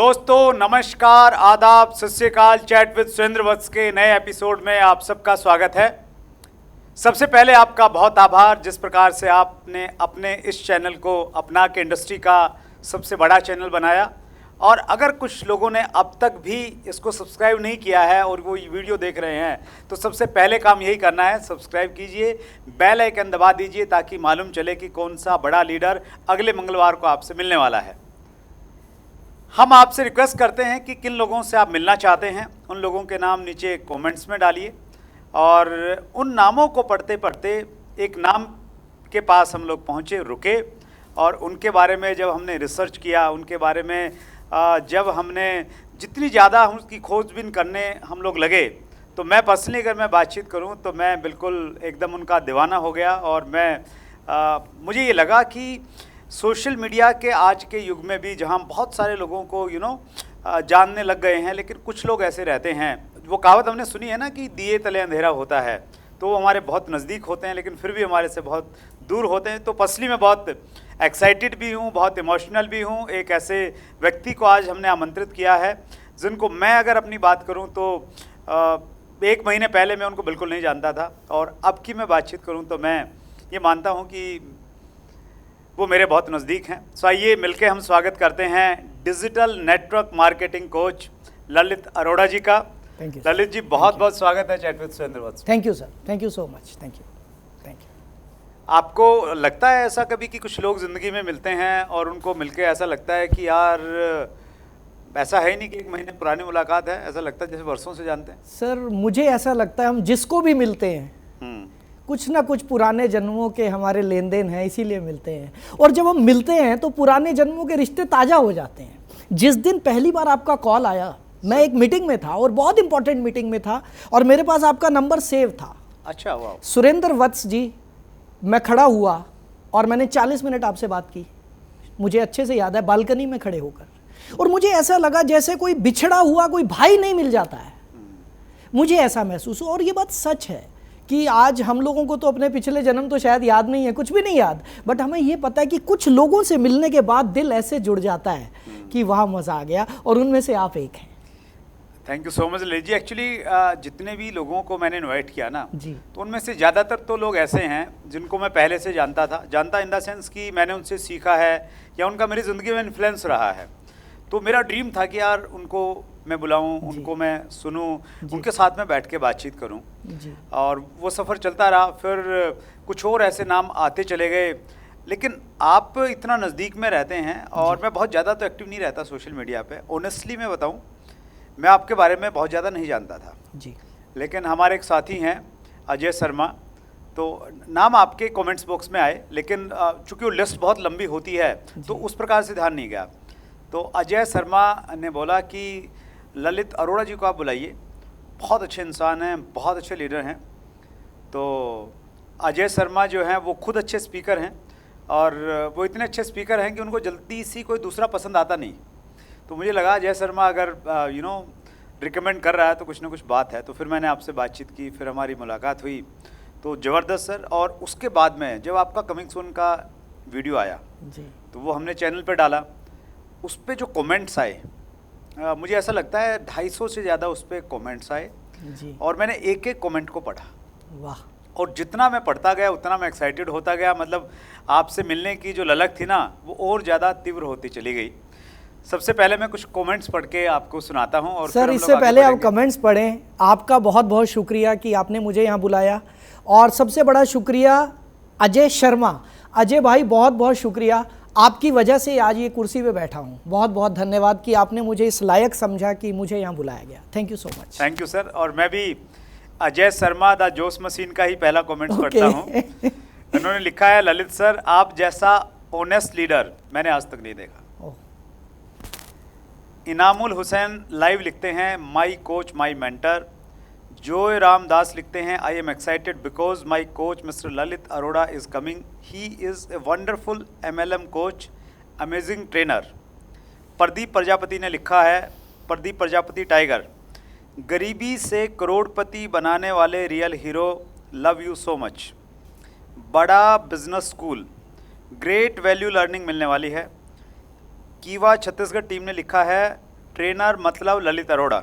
दोस्तों नमस्कार, आदाब, सत श्री अकाल। चैट विद सुरेंद्र वत्स के नए एपिसोड में आप सबका स्वागत है। सबसे पहले आपका बहुत आभार जिस प्रकार से आपने अपने इस चैनल को अपना के इंडस्ट्री का सबसे बड़ा चैनल बनाया। और अगर कुछ लोगों ने अब तक भी इसको सब्सक्राइब नहीं किया है और वो वीडियो देख रहे हैं तो सबसे पहले काम यही करना है, सब्सक्राइब कीजिए, बेल आइकन दबा दीजिए ताकि मालूम चले कि कौन सा बड़ा लीडर अगले मंगलवार को आपसे मिलने वाला है। हम आपसे रिक्वेस्ट करते हैं कि किन लोगों से आप मिलना चाहते हैं उन लोगों के नाम नीचे कमेंट्स में डालिए और उन नामों को पढ़ते पढ़ते एक नाम के पास हम लोग पहुँचे, रुके और उनके बारे में जब हमने रिसर्च किया, उनके बारे में जब हमने जितनी ज़्यादा उसकी खोजबीन करने हम लोग लगे तो मैं पर्सनली अगर मैं बातचीत करूं तो मैं बिल्कुल एकदम उनका दीवाना हो गया। और मैं मुझे ये लगा कि सोशल मीडिया के आज के युग में भी जहां बहुत सारे लोगों को जानने लग गए हैं, लेकिन कुछ लोग ऐसे रहते हैं, वो कहावत हमने सुनी है ना कि दिए तले अंधेरा होता है, तो वो हमारे बहुत नज़दीक होते हैं लेकिन फिर भी हमारे से बहुत दूर होते हैं। तो पर्सनली मैं बहुत एक्साइटेड भी हूँ, बहुत इमोशनल भी हूँ। एक ऐसे व्यक्ति को आज हमने आमंत्रित किया है जिनको मैं अगर अपनी बात करूँ तो 1 महीने पहले मैं उनको बिल्कुल नहीं जानता था और अब की मैं बातचीत करूँ तो मैं ये मानता हूँ कि वो मेरे बहुत नज़दीक हैं। सो आइए मिलके हम स्वागत करते हैं digital network marketing coach Lalit Arora ji का। ललित जी बहुत बहुत स्वागत है chat with Surendra Vats. Thank you sir, thank you so much, thank you. आपको लगता है ऐसा कभी कि कुछ लोग ज़िंदगी में मिलते हैं और उनको मिलके ऐसा लगता है कि यार ऐसा है ही नहीं कि 1 महीने पुरानी मुलाकात है, ऐसा लगता है जैसे वर्षों से जानते हैं? सर मुझे ऐसा लगता है हम जिसको भी मिलते हैं कुछ ना कुछ पुराने जन्मों के हमारे लेन देन है, इसीलिए मिलते हैं। और जब हम मिलते हैं तो पुराने जन्मों के रिश्ते ताज़ा हो जाते हैं। जिस दिन पहली बार आपका कॉल आया, मैं एक मीटिंग में था और बहुत इंपॉर्टेंट मीटिंग में था और मेरे पास आपका नंबर सेव था। अच्छा, वाह। सुरेंद्र वत्स जी, मैं खड़ा हुआ और मैंने 40 मिनट आपसे बात की, मुझे अच्छे से याद है, बालकनी में खड़े होकर। और मुझे ऐसा लगा जैसे कोई बिछड़ा हुआ कोई भाई नहीं मिल जाता है, मुझे ऐसा महसूस हुआ। और ये बात सच है कि आज हम लोगों को तो अपने पिछले जन्म तो शायद याद नहीं है, कुछ भी नहीं याद, बट हमें ये पता है कि कुछ लोगों से मिलने के बाद दिल ऐसे जुड़ जाता है कि वहाँ मज़ा आ गया और उनमें से आप एक हैं। Thank you so much Lalit ji. Actually जितने भी लोगों को मैंने इनवाइट किया ना जी, तो उनमें से ज़्यादातर तो लोग ऐसे हैं जिनको मैं पहले से जानता इन द सेंस कि मैंने उनसे सीखा है या उनका मेरी ज़िंदगी में इन्फ्लुएंस रहा है। तो मेरा ड्रीम था कि यार उनको मैं बुलाऊं, उनको मैं सुनूं, उनके साथ में बैठ के बातचीत करूं। और वो सफ़र चलता रहा, फिर कुछ और ऐसे नाम आते चले गए। लेकिन आप इतना नज़दीक में रहते हैं और मैं बहुत ज़्यादा तो एक्टिव नहीं रहता सोशल मीडिया पे। ऑनेस्टली मैं बताऊं, मैं आपके बारे में बहुत ज़्यादा नहीं जानता था जी। लेकिन हमारे एक साथी हैं अजय शर्मा, तो नाम आपके कमेंट्स बॉक्स में आए, लेकिन चूँकि वो लिस्ट बहुत लंबी होती है तो उस प्रकार से ध्यान नहीं गया। तो अजय शर्मा ने बोला कि ललित अरोड़ा जी को आप बुलाइए, बहुत अच्छे इंसान हैं, बहुत अच्छे लीडर हैं। तो अजय शर्मा जो हैं वो खुद अच्छे स्पीकर हैं और वो इतने अच्छे स्पीकर हैं कि उनको जल्दी सी कोई दूसरा पसंद आता नहीं। तो मुझे लगा अजय शर्मा अगर रिकमेंड कर रहा है तो कुछ ना कुछ बात है। तो फिर मैंने आपसे बातचीत की, फिर हमारी मुलाकात हुई, तो ज़बरदस्त सर। और उसके बाद में जब आपका कमिंग सून का वीडियो आया जी, तो वो हमने चैनल पे डाला, उस पर जो कमेंट्स आए, मुझे ऐसा लगता है 250 से ज़्यादा उस पर कमेंट्स आए जी। और मैंने एक एक कमेंट को पढ़ा। वाह। और जितना मैं पढ़ता गया उतना मैं एक्साइटेड होता गया। मतलब आपसे मिलने की जो ललक थी ना वो और ज़्यादा तीव्र होती चली गई। सबसे पहले मैं कुछ कमेंट्स पढ़ के आपको सुनाता हूं। और सर इससे पहले आप कमेंट्स पढ़ें, आपका बहुत बहुत शुक्रिया कि आपने मुझे यहाँ बुलाया। और सबसे बड़ा शुक्रिया अजय शर्मा, अजय भाई बहुत बहुत शुक्रिया, आपकी वजह से आज ये कुर्सी पे बैठा हूँ। बहुत बहुत धन्यवाद कि आपने मुझे इस लायक समझा कि मुझे यहाँ बुलाया गया। Thank you so much. Thank you sir. और मैं भी अजय शर्मा द जोश मशीन का ही पहला कमेंट्स पढ़ता हूँ। उन्होंने लिखा है, ललित सर आप जैसा ऑनेस्ट लीडर मैंने आज तक नहीं देखा। इनामुल हुसैन लाइव लिखते हैं, माई कोच माई मेंटर। जोय रामदास लिखते हैं, I am excited because my coach mister Lalit Arora is coming, he is a wonderful MLM coach, amazing trainer. Pradeep Prajapati ने लिखा है, प्रदीप प्रजापति टाइगर, गरीबी से करोड़पति बनाने वाले real hero, love you so much. बड़ा business school, great value learning मिलने वाली है। कीवा छत्तीसगढ़ टीम ने लिखा है, ट्रेनर मतलब ललित अरोड़ा।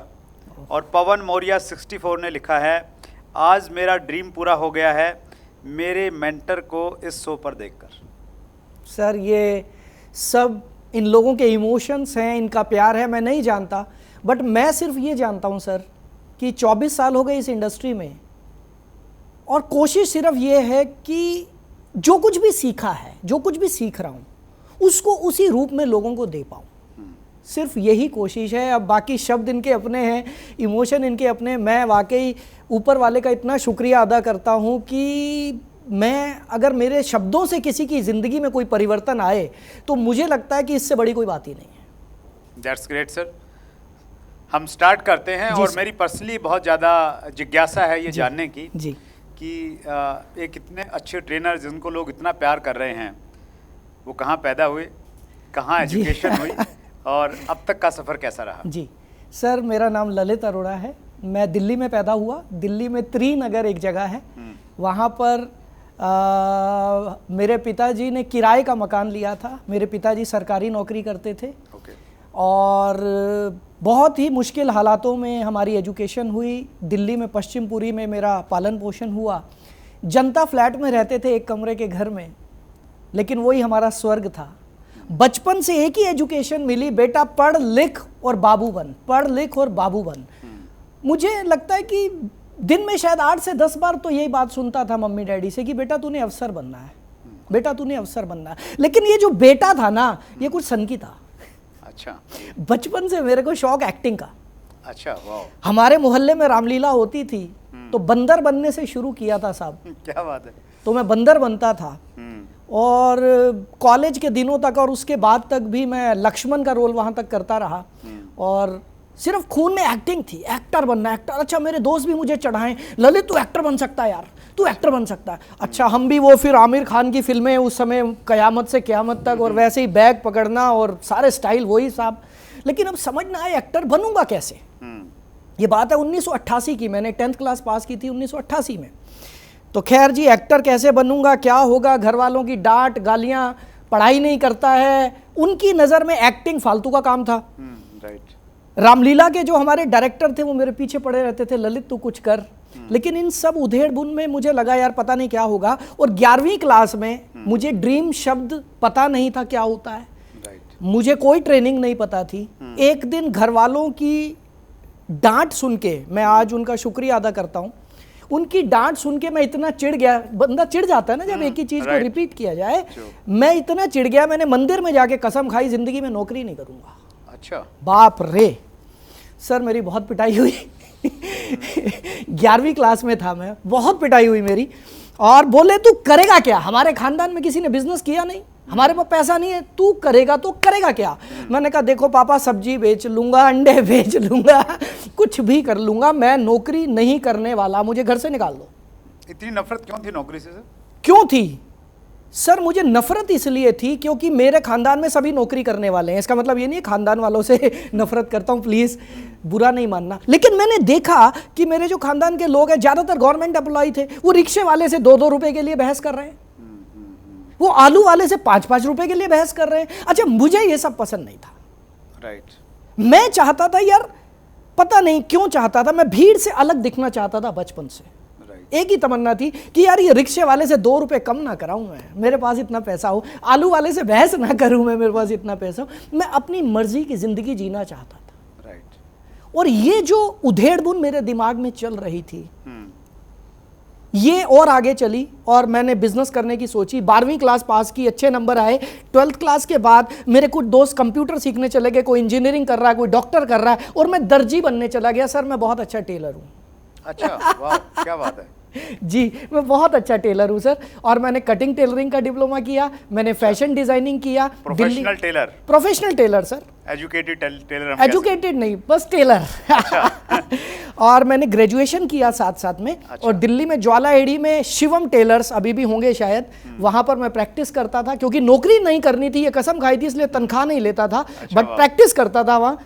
और पवन मौर्य 64 ने लिखा है, आज मेरा ड्रीम पूरा हो गया है मेरे मेंटर को इस शो पर देखकर। सर ये सब इन लोगों के इमोशंस हैं, इनका प्यार है, मैं नहीं जानता, बट मैं सिर्फ ये जानता हूँ सर कि 24 साल हो गए इस इंडस्ट्री में, और कोशिश सिर्फ ये है कि जो कुछ भी सीखा है, जो कुछ भी सीख रहा हूँ, उसको उसी रूप में लोगों को दे पाऊँ। सिर्फ यही कोशिश है। अब बाकी शब्द इनके अपने हैं, इमोशन इनके अपने। मैं वाकई ऊपर वाले का इतना शुक्रिया अदा करता हूँ कि मैं, अगर मेरे शब्दों से किसी की ज़िंदगी में कोई परिवर्तन आए तो मुझे लगता है कि इससे बड़ी कोई बात ही नहीं है। That's great sir. हम स्टार्ट करते हैं। और मेरी पर्सनली बहुत ज़्यादा जिज्ञासा है ये जानने की जी कि एक इतने अच्छे ट्रेनर जिनको लोग इतना प्यार कर रहे हैं, वो कहाँ पैदा हुए, कहाँ एजुकेशन हुई और अब तक का सफ़र कैसा रहा? जी सर, मेरा नाम ललित अरोड़ा है। मैं दिल्ली में पैदा हुआ। दिल्ली में त्रिनगर एक जगह है, वहाँ पर मेरे पिताजी ने किराए का मकान लिया था। मेरे पिताजी सरकारी नौकरी करते थे। और बहुत ही मुश्किल हालातों में हमारी एजुकेशन हुई। दिल्ली में पश्चिमपुरी में मेरा पालन पोषण हुआ। जनता फ्लैट में रहते थे, एक कमरे के घर में, लेकिन वही हमारा स्वर्ग था। बचपन से एक ही एजुकेशन मिली, बेटा पढ़ लिख और बाबू बन, पढ़ लिख और बाबू बन। मुझे लगता है कि दिन में शायद 8 से 10 बार तो यही बात सुनता था मम्मी डैडी से कि बेटा तूने अफसर बनना है, बेटा तूने अफसर बनना है। लेकिन ये जो बेटा था ना, ये कुछ सन की था। अच्छा। बचपन से मेरे को शौक एक्टिंग का। अच्छा, वाह। हमारे मोहल्ले में रामलीला होती थी तो बंदर बनने से शुरू किया था साहब। क्या बात है। तो मैं बंदर बनता था और कॉलेज के दिनों तक और उसके बाद तक भी मैं लक्ष्मण का रोल वहाँ तक करता रहा। और सिर्फ खून में एक्टिंग थी, एक्टर बनना, एक्टर। अच्छा, मेरे दोस्त भी मुझे चढ़ाएं, ललित तू एक्टर बन सकता है यार, तू एक्टर बन सकता है। अच्छा, हम भी वो फिर आमिर खान की फिल्में उस समय कयामत से क़यामत तक, और वैसे ही बैग पकड़ना और सारे स्टाइल वही साहब। लेकिन अब समझ ना आए एक्टर बनूंगा कैसे। ये बात है 1988 की, मैंने 10th क्लास पास की थी 1988 में। तो खैर जी, एक्टर कैसे बनूंगा, क्या होगा, घर वालों की डांट गालियां, पढ़ाई नहीं करता है, उनकी नज़र में एक्टिंग फालतू का काम था। राइट। रामलीला के जो हमारे डायरेक्टर थे वो मेरे पीछे पड़े रहते थे, ललित तू कुछ कर। लेकिन इन सब उधेड़ बुन में मुझे लगा यार पता नहीं क्या होगा। और 11वीं क्लास में मुझे ड्रीम शब्द पता नहीं था क्या होता है। मुझे कोई ट्रेनिंग नहीं पता थी। एक दिन घर वालों की डांट सुन के, मैं आज उनका शुक्रिया अदा करता हूँ, उनकी डांट सुन के मैं इतना चिढ़ गया। बंदा चिढ़ जाता है ना जब एक ही चीज को रिपीट किया जाए। मैं इतना चिढ़ गया, मैंने मंदिर में जाके कसम खाई जिंदगी में नौकरी नहीं करूंगा। अच्छा। बाप रे सर, मेरी बहुत पिटाई हुई। 11वीं क्लास में था मैं, बहुत पिटाई हुई मेरी। और बोले तू करेगा क्या, हमारे खानदान में किसी ने बिजनेस किया नहीं, हमारे पास पैसा नहीं है, तू करेगा तो करेगा क्या। मैंने कहा देखो पापा, सब्जी बेच लूंगा, अंडे बेच लूंगा, कुछ भी कर लूंगा, मैं नौकरी नहीं करने वाला, मुझे घर से निकाल दो। इतनी नफरत क्यों थी नौकरी से सर? क्यों थी सर? मुझे नफरत इसलिए थी क्योंकि मेरे खानदान में सभी नौकरी करने वाले हैं। इसका मतलब ये नहीं है खानदान वालों से नफरत करता हूँ, प्लीज बुरा नहीं मानना। लेकिन मैंने देखा कि मेरे जो खानदान के लोग हैं ज्यादातर गवर्नमेंट एम्प्लॉय थे। वो रिक्शे वाले से 2-2 रुपए के लिए बहस कर रहे हैं, वो आलू वाले से 5-5 रुपए के लिए बहस कर रहे हैं। अच्छा, मुझे ये सब पसंद नहीं था। राइट। मैं चाहता था यार, पता नहीं क्यों चाहता था, मैं भीड़ से अलग दिखना चाहता था बचपन से। एक ही तमन्ना थी कि यार ये रिक्शे वाले से 2 रुपए कम ना कराऊं, मैं, मेरे पास इतना पैसा हो, आलू वाले से बहस ना करूं मैं, मेरे पास इतना पैसा हो। मैं अपनी मर्जी की जिंदगी जीना चाहता था। राइट। और ये जो उधेड़ बुन मेरे दिमाग में चल रही थी, ये और आगे चली और मैंने बिजनेस करने की सोची। 12वीं क्लास पास की, अच्छे नंबर आए। 12th क्लास के बाद मेरे कुछ दोस्त कंप्यूटर सीखने चले गए, कोई इंजीनियरिंग कर रहा है, कोई डॉक्टर कर रहा है, और मैं दर्जी बनने चला गया। सर मैं बहुत अच्छा टेलर हूँ। अच्छा, वाह, क्या बात है। जी, मैं बहुत अच्छा टेलर हूँ सर। और मैंने कटिंग टेलरिंग का डिप्लोमा किया, मैंने फैशन डिजाइनिंग किया। Professional tailor? Professional tailor sir, educated tailor? Educated नहीं, बस टेलर। अच्छा। और मैंने ग्रेजुएशन किया साथ साथ में। अच्छा। और दिल्ली में ज्वाला एडी में शिवम टेलर्स अभी भी होंगे शायद, वहां पर मैं प्रैक्टिस करता था, क्योंकि नौकरी नहीं करनी थी, ये कसम खाई थी, इसलिए तनख्वाह नहीं लेता था। अच्छा, बट प्रैक्टिस करता था वहाँ।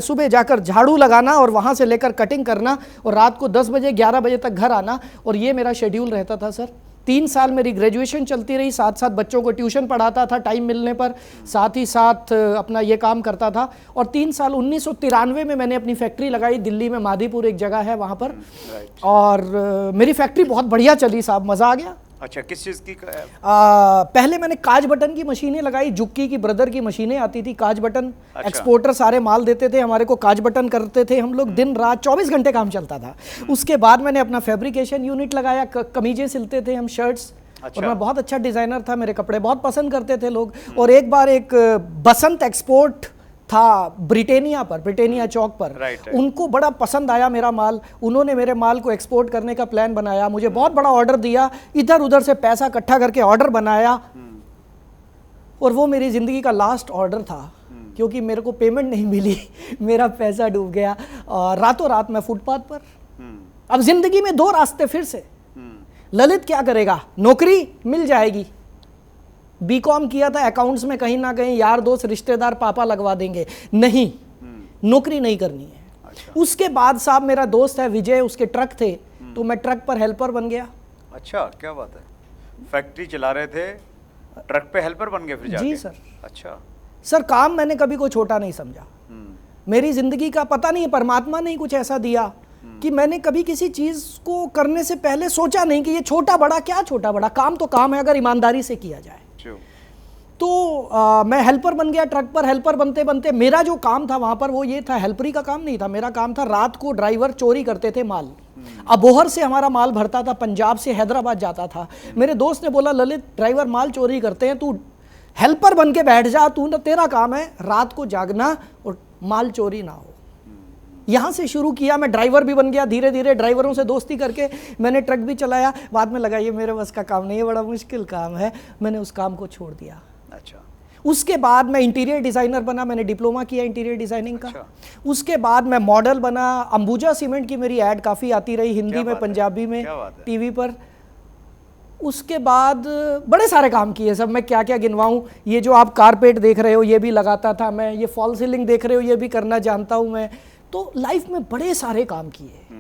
सुबह जाकर झाड़ू लगाना और वहां से लेकर कटिंग करना, और रात को 10 बजे 11 बजे तक घर आना, और ये मेरा शेड्यूल रहता था सर। 3 साल मेरी ग्रेजुएशन चलती रही, साथ साथ बच्चों को ट्यूशन पढ़ाता था टाइम मिलने पर, साथ ही साथ अपना ये काम करता था। और 3 साल 1993 में मैंने अपनी फैक्ट्री लगाई दिल्ली में, माधीपुर एक जगह है वहाँ पर। और मेरी फैक्ट्री बहुत बढ़िया चली साहब, मज़ा आ गया। अच्छा, किस चीज़ की? पहले मैंने काज बटन की मशीनें लगाई, जुक्की की ब्रदर की मशीनें आती थी, काज बटन। अच्छा। एक्सपोर्टर सारे माल देते थे हमारे को, काज बटन करते थे हम लोग, दिन रात 24 घंटे काम चलता था। उसके बाद मैंने अपना फैब्रिकेशन यूनिट लगाया, कमीजें सिलते थे हम, शर्ट्स। अच्छा। और मैं बहुत अच्छा डिज़ाइनर था, मेरे कपड़े बहुत पसंद करते थे लोग। और एक बार एक बसंत एक्सपोर्ट था ब्रिटेनिया पर, ब्रिटेनिया चौक पर। राइट। उनको बड़ा पसंद आया मेरा माल, उन्होंने मेरे माल को एक्सपोर्ट करने का प्लान बनाया, मुझे बहुत बड़ा ऑर्डर दिया, इधर उधर से पैसा इकट्ठा करके ऑर्डर बनाया। और वो मेरी ज़िंदगी का लास्ट ऑर्डर था, क्योंकि मेरे को पेमेंट नहीं मिली, मेरा पैसा डूब गया और रातों रात मैं फुटपाथ पर। अब ज़िंदगी में 2 रास्ते फिर से। ललित क्या करेगा? नौकरी मिल जाएगी, बीकॉम किया था अकाउंट्स में, कहीं ना कहीं यार दोस्त रिश्तेदार पापा लगवा देंगे, नहीं, नौकरी नहीं करनी है। अच्छा। उसके बाद साहब मेरा दोस्त है विजय, उसके ट्रक थे, तो मैं ट्रक पर हेल्पर बन गया। अच्छा, क्या बात है, फैक्ट्री चला रहे थे, ट्रक पे हेल्पर बन गए फिर जाके? जी सर। अच्छा सर, काम मैंने कभी कोई छोटा नहीं समझा। मेरी जिंदगी का पता नहीं, परमात्मा ने ही कुछ ऐसा दिया कि मैंने कभी किसी चीज को करने से पहले सोचा नहीं कि ये छोटा बड़ा, क्या छोटा बड़ा, काम तो काम है अगर ईमानदारी से किया जाए। तो मैं हेल्पर बन गया ट्रक पर। हेल्पर बनते बनते मेरा जो काम था वहाँ पर वो ये था, हेल्परी का काम नहीं था, मेरा काम था रात को ड्राइवर चोरी करते थे माल। अबोहर से हमारा माल भरता था, पंजाब से हैदराबाद जाता था। मेरे दोस्त ने बोला ललित ड्राइवर माल चोरी करते हैं, तू हेल्पर बन के बैठ जा, तू, तेरा काम है रात को जागना और माल चोरी ना हो। यहाँ से शुरू किया, मैं ड्राइवर भी बन गया धीरे धीरे, ड्राइवरों से दोस्ती करके मैंने ट्रक भी चलाया। बाद में लगा ये मेरे बस का काम नहीं है, बड़ा मुश्किल काम है, मैंने उस काम को छोड़ दिया। अच्छा। उसके बाद मैं इंटीरियर डिज़ाइनर बना, मैंने डिप्लोमा किया इंटीरियर डिज़ाइनिंग का। अच्छा। उसके बाद मैं मॉडल बना, अंबुजा सीमेंट की मेरी ऐड काफ़ी आती रही, हिंदी में, पंजाबी में, टीवी पर। उसके बाद बड़े सारे काम किए सब, मैं क्या क्या गिनवाऊँ। ये जो आप कारपेट देख रहे हो ये भी लगाता था मैं, ये फॉल सीलिंग देख रहे हो ये भी करना जानता हूँ मैं। तो लाइफ में बड़े सारे काम किए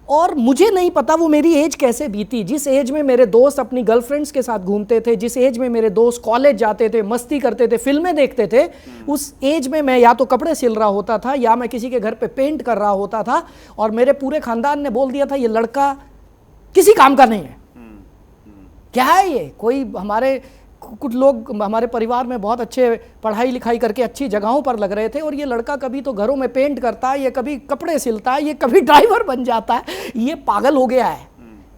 और मुझे नहीं पता वो मेरी एज कैसे बीती। जिस एज में मेरे दोस्त अपनी गर्लफ्रेंड्स के साथ घूमते थे, जिस एज में मेरे दोस्त कॉलेज जाते थे, मस्ती करते थे, फिल्में देखते थे, उस एज में मैं या तो कपड़े सिल रहा होता था या मैं किसी के घर पे पेंट कर रहा होता था। और मेरे पूरे खानदान ने बोल दिया था ये लड़का किसी काम का नहीं है। क्या है ये? कोई हमारे कुछ लोग हमारे परिवार में बहुत अच्छे पढ़ाई लिखाई करके अच्छी जगहों पर लग रहे थे, और ये लड़का कभी तो घरों में पेंट करता है, ये कभी कपड़े सिलता है, ये कभी ड्राइवर बन जाता है, ये पागल हो गया है।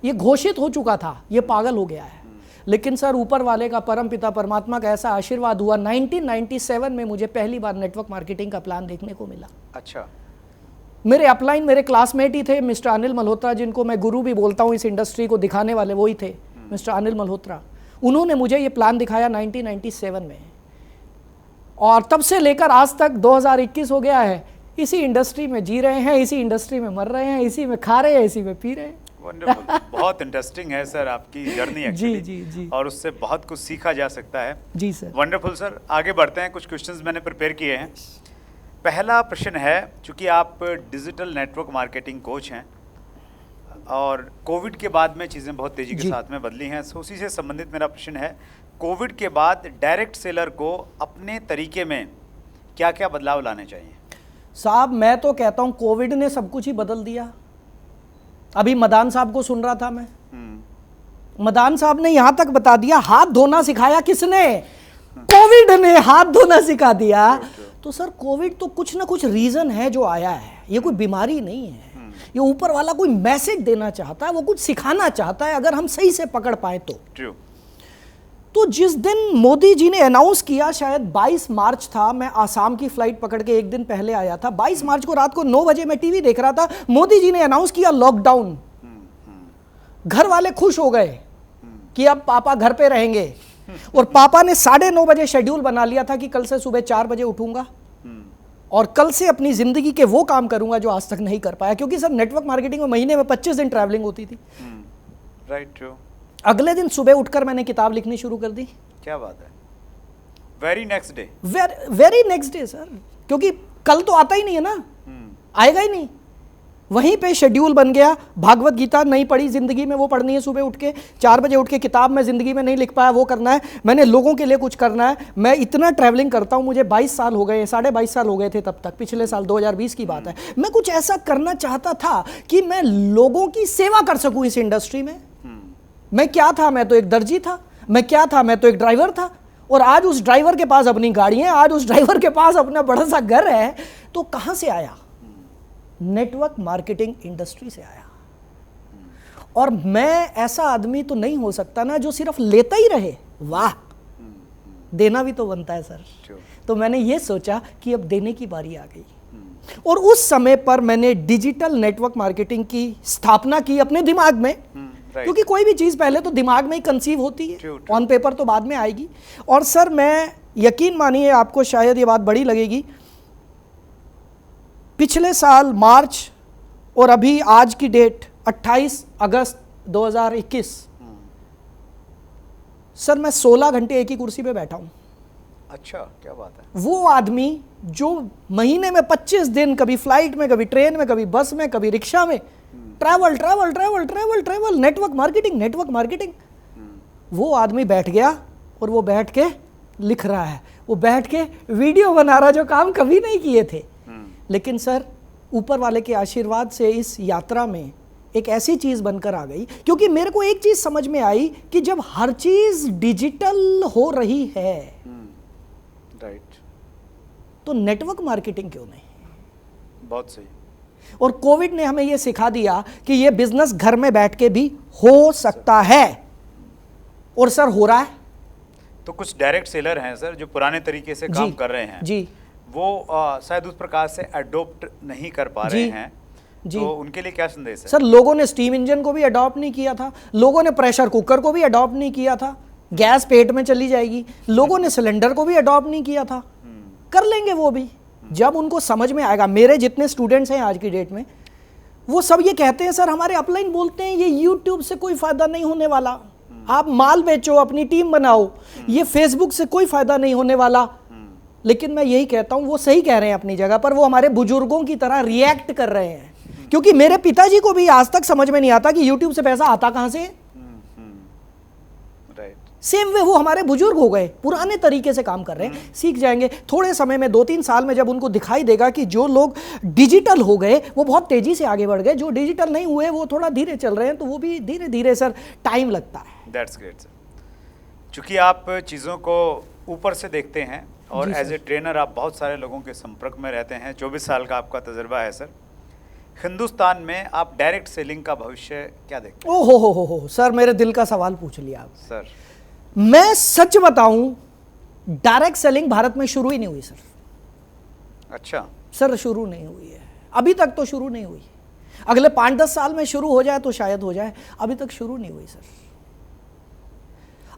ये घोषित हो चुका था, ये पागल हो गया है। लेकिन सर ऊपर वाले का, परम पिता परमात्मा का ऐसा आशीर्वाद हुआ, 1997 में मुझे पहली बार नेटवर्क मार्केटिंग का प्लान देखने को मिला। अच्छा। मेरे अपलाइन मेरे क्लासमेट ही थे, मिस्टर अनिल मल्होत्रा, जिनको मैं गुरु भी बोलता हूँ इस इंडस्ट्री को दिखाने वाले, वो ही थे मिस्टर अनिल मल्होत्रा। उन्होंने मुझे ये प्लान दिखाया 1997 में, और तब से लेकर आज तक 2021 हो गया है, इसी इंडस्ट्री में जी रहे हैं, इसी इंडस्ट्री में मर रहे हैं, इसी में खा रहे हैं, इसी में पी रहे हैं। वंडरफुल, बहुत इंटरेस्टिंग है सर आपकी जर्नी एक्चुअली। जी। और उससे बहुत कुछ सीखा जा सकता है। जी सर। वंडरफुल सर, आगे बढ़ते हैं। कुछ क्वेश्चंस मैंने प्रिपेयर किए हैं। पहला प्रश्न है, चूंकि आप डिजिटल नेटवर्क मार्केटिंग कोच हैं और कोविड के बाद में चीज़ें बहुत तेज़ी के साथ में बदली हैं, तो उसी से संबंधित मेरा प्रश्न है, कोविड के बाद डायरेक्ट सेलर को अपने तरीके में क्या क्या बदलाव लाने चाहिए? साहब मैं तो कहता हूँ कोविड ने सब कुछ ही बदल दिया। अभी मदान साहब को सुन रहा था मैं, मदान साहब ने यहाँ तक बता दिया, हाथ धोना सिखाया किसने? कोविड ने हाथ धोना सिखा दिया। तो सर कोविड तो कुछ ना कुछ रीज़न है जो आया है, ये कोई बीमारी नहीं है, ये ऊपर वाला कोई मैसेज देना चाहता है, वो कुछ सिखाना चाहता है, अगर हम सही से पकड़ पाए तो। तो जिस दिन मोदी जी ने अनाउंस किया, शायद 22 मार्च था, मैं आसाम की फ्लाइट पकड़ के एक दिन पहले आया था, 22 मार्च को रात को 9 बजे मैं टीवी देख रहा था, मोदी जी ने अनाउंस किया लॉकडाउन। घर वाले खुश हो गए कि अब पापा घर पे रहेंगे, और पापा ने 9:30 बजे शेड्यूल बना लिया था कि कल से सुबह 4 बजे उठूंगा और कल से अपनी जिंदगी के वो काम करूंगा जो आज तक नहीं कर पाया, क्योंकि सर नेटवर्क मार्केटिंग में महीने में 25 दिन ट्रैवलिंग होती थी। Right, true. अगले दिन सुबह उठकर मैंने किताब लिखनी शुरू कर दी। क्या बात है, very next day? Very next day sir, क्योंकि कल तो आता ही नहीं है ना, आएगा ही नहीं। वहीं पे शेड्यूल बन गया। भागवत गीता नहीं पढ़ी जिंदगी में, वो पढ़नी है सुबह उठ के 4 बजे उठ के। किताब में जिंदगी में नहीं लिख पाया, वो करना है। मैंने लोगों के लिए कुछ करना है। मैं इतना ट्रैवलिंग करता हूं, मुझे 22 साल हो गए, 22.5 साल हो गए थे तब तक, पिछले साल 2020 की बात है। मैं कुछ ऐसा करना चाहता था कि मैं लोगों की सेवा कर सकूं इस इंडस्ट्री में। मैं क्या था? मैं तो एक दर्जी था। मैं क्या था? मैं तो एक ड्राइवर था। और आज उस ड्राइवर के पास अपनी गाड़ी है, आज उस ड्राइवर के पास अपना बड़ा सा घर है। तो कहां से आया? नेटवर्क मार्केटिंग इंडस्ट्री से आया। और मैं ऐसा आदमी तो नहीं हो सकता ना जो सिर्फ लेता ही रहे। वाह, देना भी तो बनता है सर। तो मैंने ये सोचा कि अब देने की बारी आ गई। और उस समय पर मैंने डिजिटल नेटवर्क मार्केटिंग की स्थापना की अपने दिमाग में। क्योंकि कोई भी चीज पहले तो दिमाग में ही कंसीव होती है, ऑन पेपर तो बाद में आएगी। और सर मैं, यकीन मानिए, आपको शायद ये बात बड़ी लगेगी, पिछले साल मार्च और अभी आज की डेट 28 अगस्त 2021, सर मैं 16 घंटे एक ही कुर्सी पे बैठा हूं। अच्छा, क्या बात है। वो आदमी जो महीने में 25 दिन कभी फ्लाइट में, कभी ट्रेन में, कभी बस में, कभी रिक्शा में, travel travel travel travel travel, network marketing network marketing, वो आदमी बैठ गया और वो बैठ के लिख रहा है, वो बैठ के वीडियो बना रहा, जो काम कभी नहीं किए थे। लेकिन सर ऊपर वाले के आशीर्वाद से इस यात्रा में एक ऐसी चीज बनकर आ गई, क्योंकि मेरे को एक चीज समझ में आई कि जब हर चीज डिजिटल हो रही है, राइट, तो नेटवर्क मार्केटिंग क्यों नहीं? बहुत सही। और कोविड ने हमें यह सिखा दिया कि यह बिजनेस घर में बैठ के भी हो सकता है। और सर हो रहा है। तो कुछ डायरेक्ट सेलर हैं सर जो पुराने तरीके से काम कर रहे हैं जी, वो शायद उस प्रकार से अडोप्ट नहीं कर पा रहे हैं जी। तो उनके लिए क्या संदेश है? सर लोगों ने स्टीम इंजन को भी अडॉप्ट नहीं किया था, लोगों ने प्रेशर कुकर को भी अडॉप्ट नहीं किया था, गैस पेट में चली जाएगी, लोगों ने सिलेंडर को भी अडॉप्ट नहीं किया था। कर लेंगे वो भी, जब उनको समझ में आएगा। मेरे जितने स्टूडेंट्स हैं आज की डेट में, वो सब ये कहते हैं सर, हमारे अपलाइन बोलते हैं ये यूट्यूब से कोई फायदा नहीं होने वाला, आप माल बेचो, अपनी टीम बनाओ, ये फेसबुक से कोई फायदा नहीं होने वाला। लेकिन मैं यही कहता हूं, वो सही कह रहे हैं अपनी जगह पर, वो हमारे बुजुर्गों की तरह रिएक्ट कर रहे हैं। क्योंकि मेरे पिताजी को भी आज तक समझ में नहीं आता कि यूट्यूब से पैसा आता कहां से। सेम वे वो हमारे बुजुर्ग हो गए, पुराने तरीके से काम कर रहे हैं, सीख जाएंगे थोड़े समय में, 2-3 साल में, जब उनको दिखाई देगा कि जो लोग डिजिटल हो गए वो बहुत तेजी से आगे बढ़ गए, जो डिजिटल नहीं हुए वो थोड़ा धीरे चल रहे हैं, तो वो भी धीरे धीरे सर टाइम लगता है। That's great sir. चूंकि आप चीज़ों को ऊपर से देखते हैं और एज ए ट्रेनर आप बहुत सारे लोगों के संपर्क में रहते हैं, 24 साल का आपका तजुर्बा है सर, हिंदुस्तान में आप डायरेक्ट सेलिंग का भविष्य क्या देखते हैं? ओ हो सर, मेरे दिल का सवाल पूछ लिया आप सर। मैं सच बताऊं, डायरेक्ट सेलिंग भारत में शुरू ही नहीं हुई सर। अच्छा सर, शुरू नहीं हुई है अभी तक, तो शुरू नहीं हुई। अगले 5-10 साल में शुरू हो जाए तो शायद हो जाए, अभी तक शुरू नहीं हुई सर।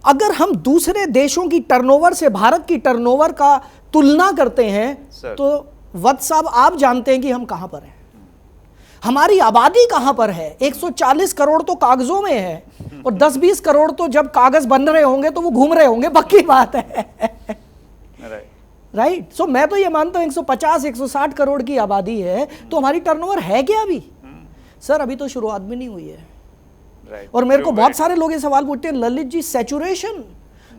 अगर हम दूसरे देशों की टर्नओवर से भारत की टर्नओवर का तुलना करते हैं तो वत्स साहब आप जानते हैं कि हम कहां पर हैं, हमारी आबादी कहां पर है। 140 करोड़ तो कागजों में है, और 10-20 करोड़ तो जब कागज बन रहे होंगे तो वो घूम रहे होंगे, पक्की बात है। राइट। सो मैं तो ये मानता हूं 150-160 करोड़ की आबादी है, तो हमारी टर्नओवर है क्या अभी? सर अभी तो शुरुआत भी नहीं हुई है। और मेरे को बहुत सारे लोग ये सवाल पूछते हैं, ललित जी सैचुरेशन,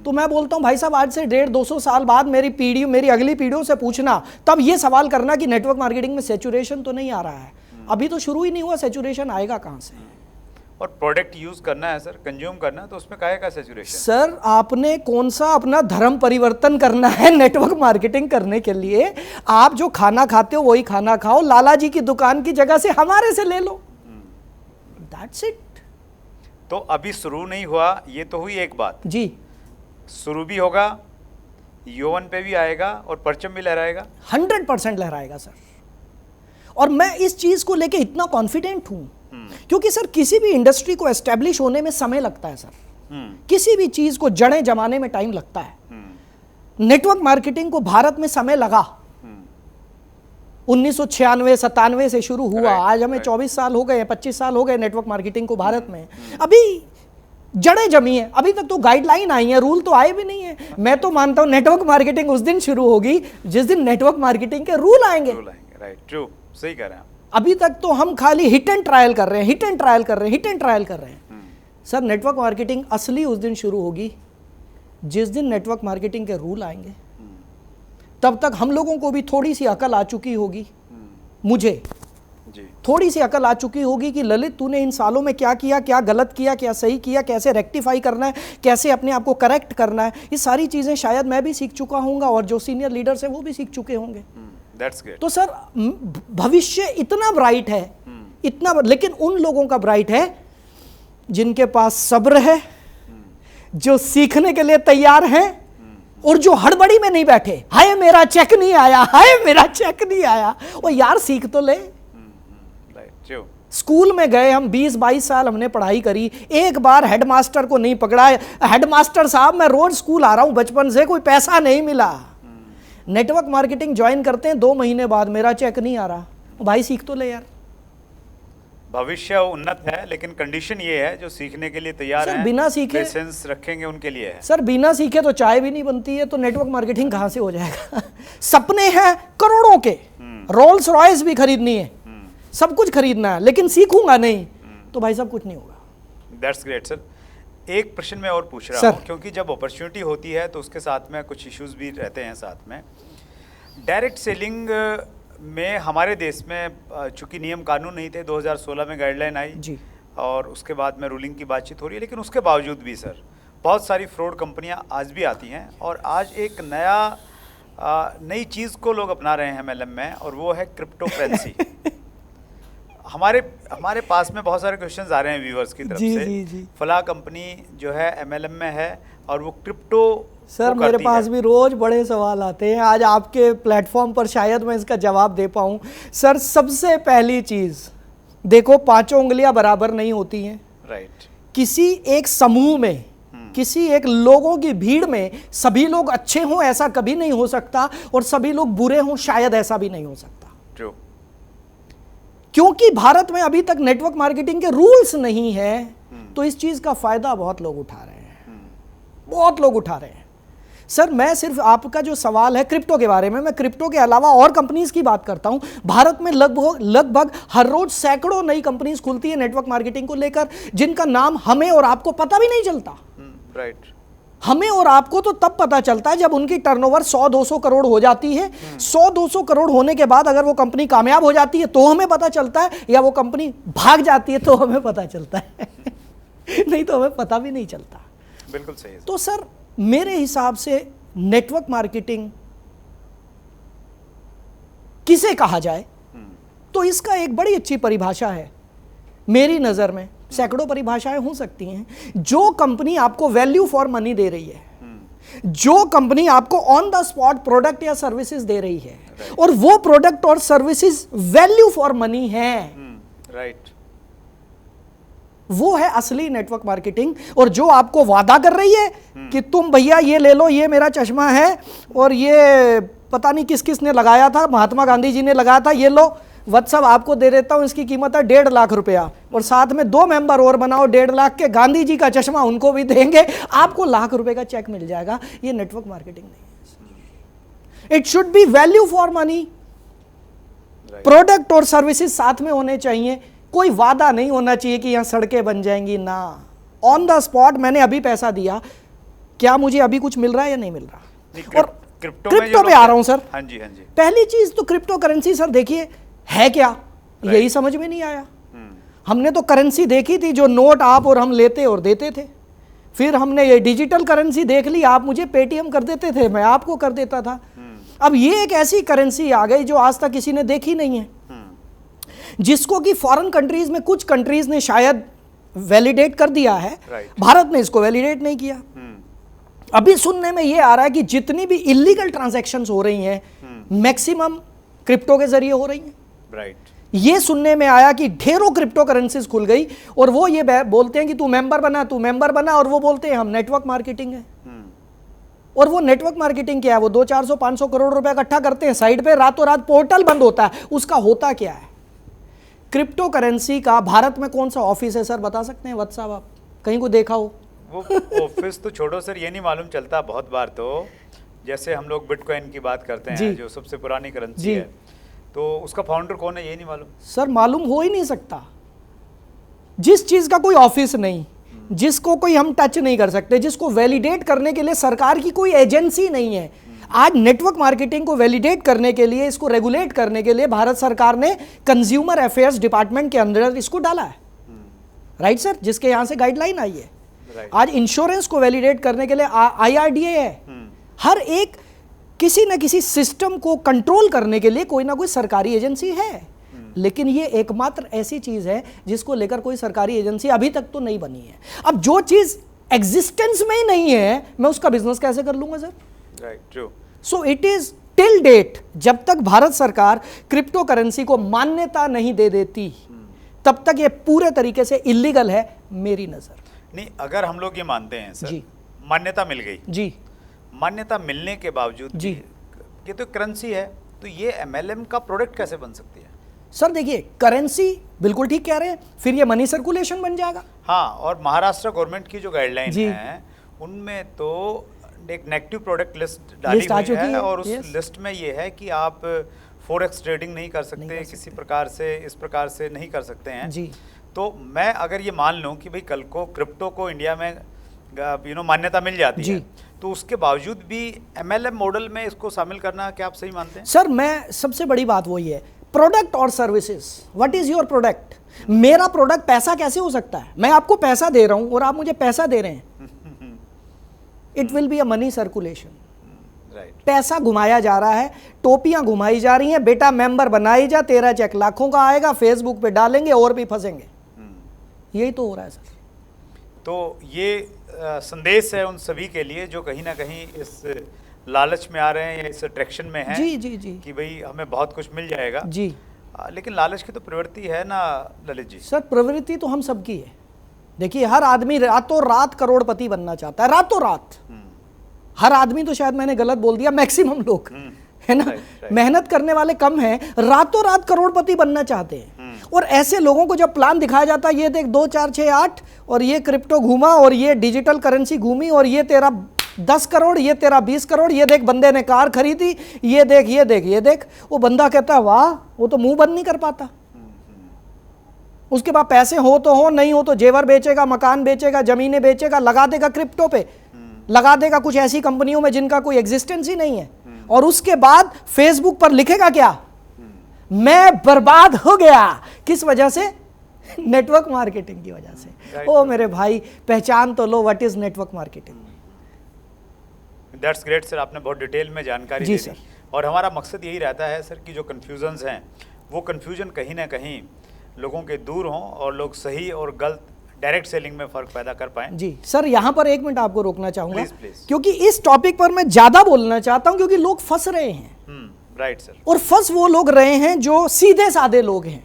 तो मैं बोलता हूं भाई साहब, आज से 150-200 साल बाद मेरी अगली पीढ़ियों से पूछना, तब ये सवाल करना कि नेटवर्क मार्केटिंग में सैचुरेशन तो नहीं आ रहा है। अभी तो शुरू ही नहीं हुआ, सैचुरेशन आएगा कहां से? और प्रोडक्ट यूज करना है सर, कंज्यूम करना है, तो उसमें काहे का सैचुरेशन? सर आपने कौन सा अपना धर्म परिवर्तन करना है नेटवर्क मार्केटिंग करने के लिए? आप जो खाना खाते हो वही खाना खाओ, लाला जी की दुकान की जगह से हमारे से ले लो, दैट्स इट। तो अभी शुरू नहीं हुआ, ये तो हुई एक बात जी, शुरू भी होगा, यौवन पे भी आएगा और परचम भी लहराएगा, 100% लहराएगा सर। और मैं इस चीज को लेके इतना कॉन्फिडेंट हूं, क्योंकि सर किसी भी इंडस्ट्री को एस्टेब्लिश होने में समय लगता है सर। किसी भी चीज को जड़ें जमाने में टाइम लगता है। नेटवर्क मार्केटिंग को भारत में समय लगा, 1996-97 से शुरू हुआ, आज हमें 24 साल हो गए, 25 साल हो गए नेटवर्क मार्केटिंग को भारत में। अभी जड़ें जमी है, अभी तक तो गाइडलाइन आई है, रूल तो आए भी नहीं है। मैं तो मानता हूं नेटवर्क मार्केटिंग उस दिन शुरू होगी जिस दिन नेटवर्क मार्केटिंग के रूल आएंगे। राइट, ट्रू, सही कह रहे हैं आप। अभी तक तो हम खाली हिट एंड ट्रायल कर रहे हैं, हिट एंड ट्रायल कर रहे हैं, हिट एंड ट्रायल कर रहे हैं। सर नेटवर्क मार्केटिंग असली उस दिन शुरू होगी जिस दिन नेटवर्क मार्केटिंग के रूल आएंगे। तब तक हम लोगों को भी थोड़ी सी अकल आ चुकी होगी, मुझे थोड़ी सी अकल आ चुकी होगी कि ललित तूने इन सालों में क्या किया, क्या गलत किया, क्या सही किया, कैसे रेक्टिफाई करना है, कैसे अपने आप को करेक्ट करना है। ये सारी चीज़ें शायद मैं भी सीख चुका हूँगा और जो सीनियर लीडर्स हैं वो भी सीख चुके होंगे। तो सर भविष्य इतना ब्राइट है, इतना, लेकिन उन लोगों का ब्राइट है जिनके पास सब्र है, जो सीखने के लिए तैयार हैं और जो हड़बड़ी में नहीं बैठे, हाय मेरा चेक नहीं आया, हाय मेरा चेक नहीं आया। और यार सीख तो ले। स्कूल में गए हम 20-22 साल हमने पढ़ाई करी, एक बार हेडमास्टर को नहीं पकड़ा, हेडमास्टर साहब मैं रोज स्कूल आ रहा हूं बचपन से, कोई पैसा नहीं मिला। नेटवर्क मार्केटिंग ज्वाइन करते हैं 2 महीने बाद मेरा चेक नहीं आ रहा। भाई सीख तो ले यार। भविष्य उन्नत है लेकिन कंडीशन ये है जो सीखने के लिए तैयार हैं, बिना सीखे पेशेंस रखेंगे उनके लिए है। सर बिना सीखे तो चाय भी नहीं बनती है, तो नेटवर्क मार्केटिंग कहां से हो जाएगा। सपने हैं करोड़ों के, रोल्स रॉयस भी खरीदनी है, सब कुछ खरीदना है, लेकिन सीखूंगा नहीं तो भाई साहब कुछ नहीं होगा। That's great sir. एक प्रश्न मैं और पूछ रहा हूँ, क्योंकि जब अपॉर्चुनिटी होती है तो उसके साथ में कुछ इश्यूज भी रहते हैं साथ में। डायरेक्ट सेलिंग में हमारे देश में चूंकि नियम कानून नहीं थे, 2016 में गाइडलाइन आई जी, और उसके बाद में रूलिंग की बातचीत हो रही है, लेकिन उसके बावजूद भी सर बहुत सारी फ्रॉड कंपनियां आज भी आती हैं और आज एक नई चीज़ को लोग अपना रहे हैं MLM में, और वो है क्रिप्टो करेंसी। हमारे पास में बहुत सारे क्वेश्चंस आ रहे हैं व्यूअर्स की तरफ से। फला कंपनी जो है MLM में है और वो क्रिप्टो सर मेरे पास भी रोज बड़े सवाल आते हैं, आज आपके प्लेटफॉर्म पर शायद मैं इसका जवाब दे पाऊं। सर सबसे पहली चीज देखो, 5 उंगलियां बराबर नहीं होती हैं। राइट। किसी एक समूह में, किसी एक लोगों की भीड़ में सभी लोग अच्छे हों ऐसा कभी नहीं हो सकता, और सभी लोग बुरे हों शायद ऐसा भी नहीं हो सकता। ट्रू। क्योंकि भारत में अभी तक नेटवर्क मार्केटिंग के रूल्स नहीं है, तो इस चीज का फायदा बहुत लोग उठा रहे हैं, बहुत लोग उठा रहे हैं। सर मैं सिर्फ आपका जो सवाल है क्रिप्टो के बारे में, मैं क्रिप्टो के अलावा और कंपनीज की बात करता हूं। भारत में लगभग हर रोज सैकड़ों नई कंपनीज खुलती है नेटवर्क मार्केटिंग को लेकर, जिनका नाम हमें और आपको पता भी नहीं चलता। राइट। हमें और आपको तो तब पता चलता है जब उनकी टर्नओवर 100-200 करोड़ हो जाती है। 100-200 करोड़ होने के बाद अगर वो कंपनी कामयाब हो जाती है तो हमें पता चलता है, या वो कंपनी भाग जाती है तो हमें पता चलता है। नहीं तो हमें पता भी नहीं चलता। बिल्कुल सही है। तो सर मेरे हिसाब से नेटवर्क मार्केटिंग किसे कहा जाए, तो इसका एक बड़ी अच्छी परिभाषा है मेरी नजर में। सैकड़ों परिभाषाएं हो सकती हैं। जो कंपनी आपको वैल्यू फॉर मनी दे रही है, जो कंपनी आपको ऑन द स्पॉट प्रोडक्ट या सर्विसेज दे रही है, और वो प्रोडक्ट और सर्विसेज वैल्यू फॉर मनी है, राइट, वो है असली नेटवर्क मार्केटिंग। और जो आपको वादा कर रही है कि तुम भैया ये ले लो, ये मेरा चश्मा है और ये पता नहीं किस किस ने लगाया था, महात्मा गांधी जी ने लगाया था, ये लो व्हाट्सअप आपको दे देता हूं, इसकी कीमत है 1.5 लाख रुपया, और साथ में 2 मेंबर और बनाओ 1.5 लाख के, गांधी जी का चश्मा उनको भी देंगे, आपको लाख रुपए का चेक मिल जाएगा। ये नेटवर्क मार्केटिंग नहीं है। It should be value for money, product और सर्विसेज साथ में होने चाहिए। कोई वादा नहीं होना चाहिए कि यहां सड़कें बन जाएंगी, ना, ऑन द स्पॉट मैंने अभी पैसा दिया, क्या मुझे अभी कुछ मिल रहा है या नहीं मिल रहा। और क्रिप्टो पे आ रहा हूं सर। हाँ जी, हाँ जी। पहली चीज तो क्रिप्टो करेंसी सर देखिए है क्या, यही समझ में नहीं आया। हमने तो करेंसी देखी थी जो नोट आप और हम लेते और देते थे, फिर हमने ये डिजिटल करेंसी देख ली, आप मुझे पेटीएम कर देते थे, मैं आपको कर देता था। अब ये एक ऐसी करेंसी आ गई जो आज तक किसी ने देखी नहीं है, जिसको कि फॉरेन कंट्रीज में कुछ कंट्रीज ने शायद वैलिडेट कर दिया है, भारत ने इसको वैलिडेट नहीं किया। अभी सुनने में ये आ रहा है कि जितनी भी इलीगल ट्रांजैक्शंस हो रही हैं मैक्सिमम क्रिप्टो के जरिए हो रही हैं। राइट। ये सुनने में आया कि ढेरों क्रिप्टो करेंसीज खुल गई और वो ये बोलते हैं कि तू मेंबर बना, तू मेंबर बना, और वो बोलते हैं हम नेटवर्क मार्केटिंग है। और वो नेटवर्क मार्केटिंग क्या है, वो 200-400-500 करोड़ रुपए इकट्ठा करते हैं साइड पे, रातों रात पोर्टल बंद होता है। उसका होता क्या है, क्रिप्टो करेंसी का भारत में कौन सा ऑफिस है सर, बता सकते हैं वत्स साहब, आप कहीं को देखा हो? वो ऑफिस तो छोड़ो सर, ये नहीं मालूम चलता बहुत बार तो, जैसे हम लोग बिटकॉइन की बात करते हैं जो सबसे पुरानी करेंसी है, तो उसका फाउंडर कौन है ये नहीं मालूम? सर मालूम हो ही नहीं सकता। जिस चीज का कोई ऑफिस नहीं, जिसको कोई हम टच नहीं कर सकते, जिसको वैलिडेट करने के लिए सरकार की कोई एजेंसी नहीं है। आज नेटवर्क मार्केटिंग को वैलिडेट करने के लिए, इसको रेगुलेट करने के लिए भारत सरकार ने कंज्यूमर अफेयर्स डिपार्टमेंट के अंदर इसको डाला है, राइट सर, जिसके यहां से गाइडलाइन आई है। आज इंश्योरेंस को वैलिडेट करने के लिए IRDA है। हर एक किसी न किसी सिस्टम को कंट्रोल करने के लिए कोई ना कोई सरकारी एजेंसी है, लेकिन ये एकमात्र ऐसी चीज है जिसको लेकर कोई सरकारी एजेंसी अभी तक तो नहीं बनी है। अब जो चीज एग्जिस्टेंस में ही नहीं है, मैं उसका बिजनेस कैसे कर लूंगा sir? Right, true. So it is till date, जब तक भारत सरकार क्रिप्टो करेंसी को मान्यता नहीं दे देती, तब तक ये पूरे तरीके से इलीगल है मेरी नजर। नहीं, अगर हम लोग ये मानते हैं सर, जी। मान्यता मिल गई जी मान्यता मिलने के बावजूद जी। ये तो करेंसी है, तो ये MLM का प्रोडक्ट कैसे बन सकती है? सर देखिए, करेंसी बिल्कुल ठीक कह रहे हैं, फिर ये मनी सर्कुलेशन बन जाएगा। हाँ, और महाराष्ट्र गवर्नमेंट की जो गाइडलाइन जी। है उनमें तो एक नेगेटिव प्रोडक्ट लिस्ट डाली लिस्ट आ हुई चुकी है, है, और उस yes। लिस्ट में ये है कि आप फॉरेक्स ट्रेडिंग नहीं कर सकते, किसी प्रकार से इस प्रकार से नहीं कर सकते हैं जी। तो मैं अगर ये मान लूँ कि भाई कल को क्रिप्टो को इंडिया में मान्यता मिल जाती है, तो उसके बावजूद भी MLM मॉडल में इसको शामिल करना क्या आप सही मानते हैं? सर मैं सबसे बड़ी बात वही है, प्रोडक्ट और services. What is your product? मेरा प्रोडक्ट पैसा कैसे हो सकता है? मैं आपको पैसा दे रहा हूं और आप मुझे पैसा दे रहे हैं। It will be a money circulation. Right. पैसा घुमाया जा रहा है, टोपियां घुमाई जा रही हैं, बेटा मेंबर बनाई जा, तेरा चेक लाखों का आएगा, फेसबुक पे डालेंगे और भी फंसेंगे। यही तो हो रहा है सर। तो ये संदेश है उन सभी के लिए जो कहीं ना कहीं इस लालच में आ रहे हैं या इस अट्रैक्शन में हैं जी जी जी कि भाई हमें बहुत कुछ मिल जाएगा जी। लेकिन लालच की तो प्रवृत्ति है ना ललित जी? सर प्रवृत्ति तो हम सबकी है। देखिए, हर आदमी रातों रात करोड़पति बनना चाहता है, रातों रात। हर आदमी तो शायद मैंने गलत बोल दिया, मैक्सिमम लोग, है ना, मेहनत करने वाले कम हैं, रातों रात करोड़पति बनना चाहते हैं। और ऐसे लोगों को जब प्लान दिखाया जाता है, ये देख 2 4 6 8 और ये क्रिप्टो घूमा और ये डिजिटल करेंसी घूमी और ये तेरा 10 करोड़, ये तेरा 20 करोड़, ये देख बंदे ने कार खरीदी, ये देख ये देख ये देख, वो बंदा कहता है वाह, वो तो मुंह बंद नहीं कर पाता। उसके बाद पैसे हो तो हो, नहीं हो तो जेवर बेचेगा, मकान बेचेगा, जमीनें बेचेगा, लगा देगा क्रिप्टो पे, लगा देगा कुछ ऐसी कंपनियों में जिनका कोई एग्जिस्टेंस ही नहीं है, और उसके बाद फेसबुक पर लिखेगा क्या? मैं बर्बाद हो गया। किस वजह से? नेटवर्क मार्केटिंग की वजह से। ओ मेरे भाई, पहचान तो लो what is network marketing. That's great sir, आपने बहुत डिटेल में जानकारी जी दे दी। और हमारा मकसद यही रहता है सर कि जो कन्फ्यूजन्स हैं वो कन्फ्यूजन कहीं ना कहीं लोगों के दूर हों और लोग सही और गलत डायरेक्ट सेलिंग में फर्क पैदा कर पाएं। जी सर, यहां पर 1 मिनट आपको रोकना चाहूंगा, प्लीज। क्योंकि इस टॉपिक पर मैं ज्यादा बोलना चाहता हूं, क्योंकि लोग फंस रहे हैं। Right sir. और फंस वो लोग रहे हैं जो सीधे साधे लोग हैं,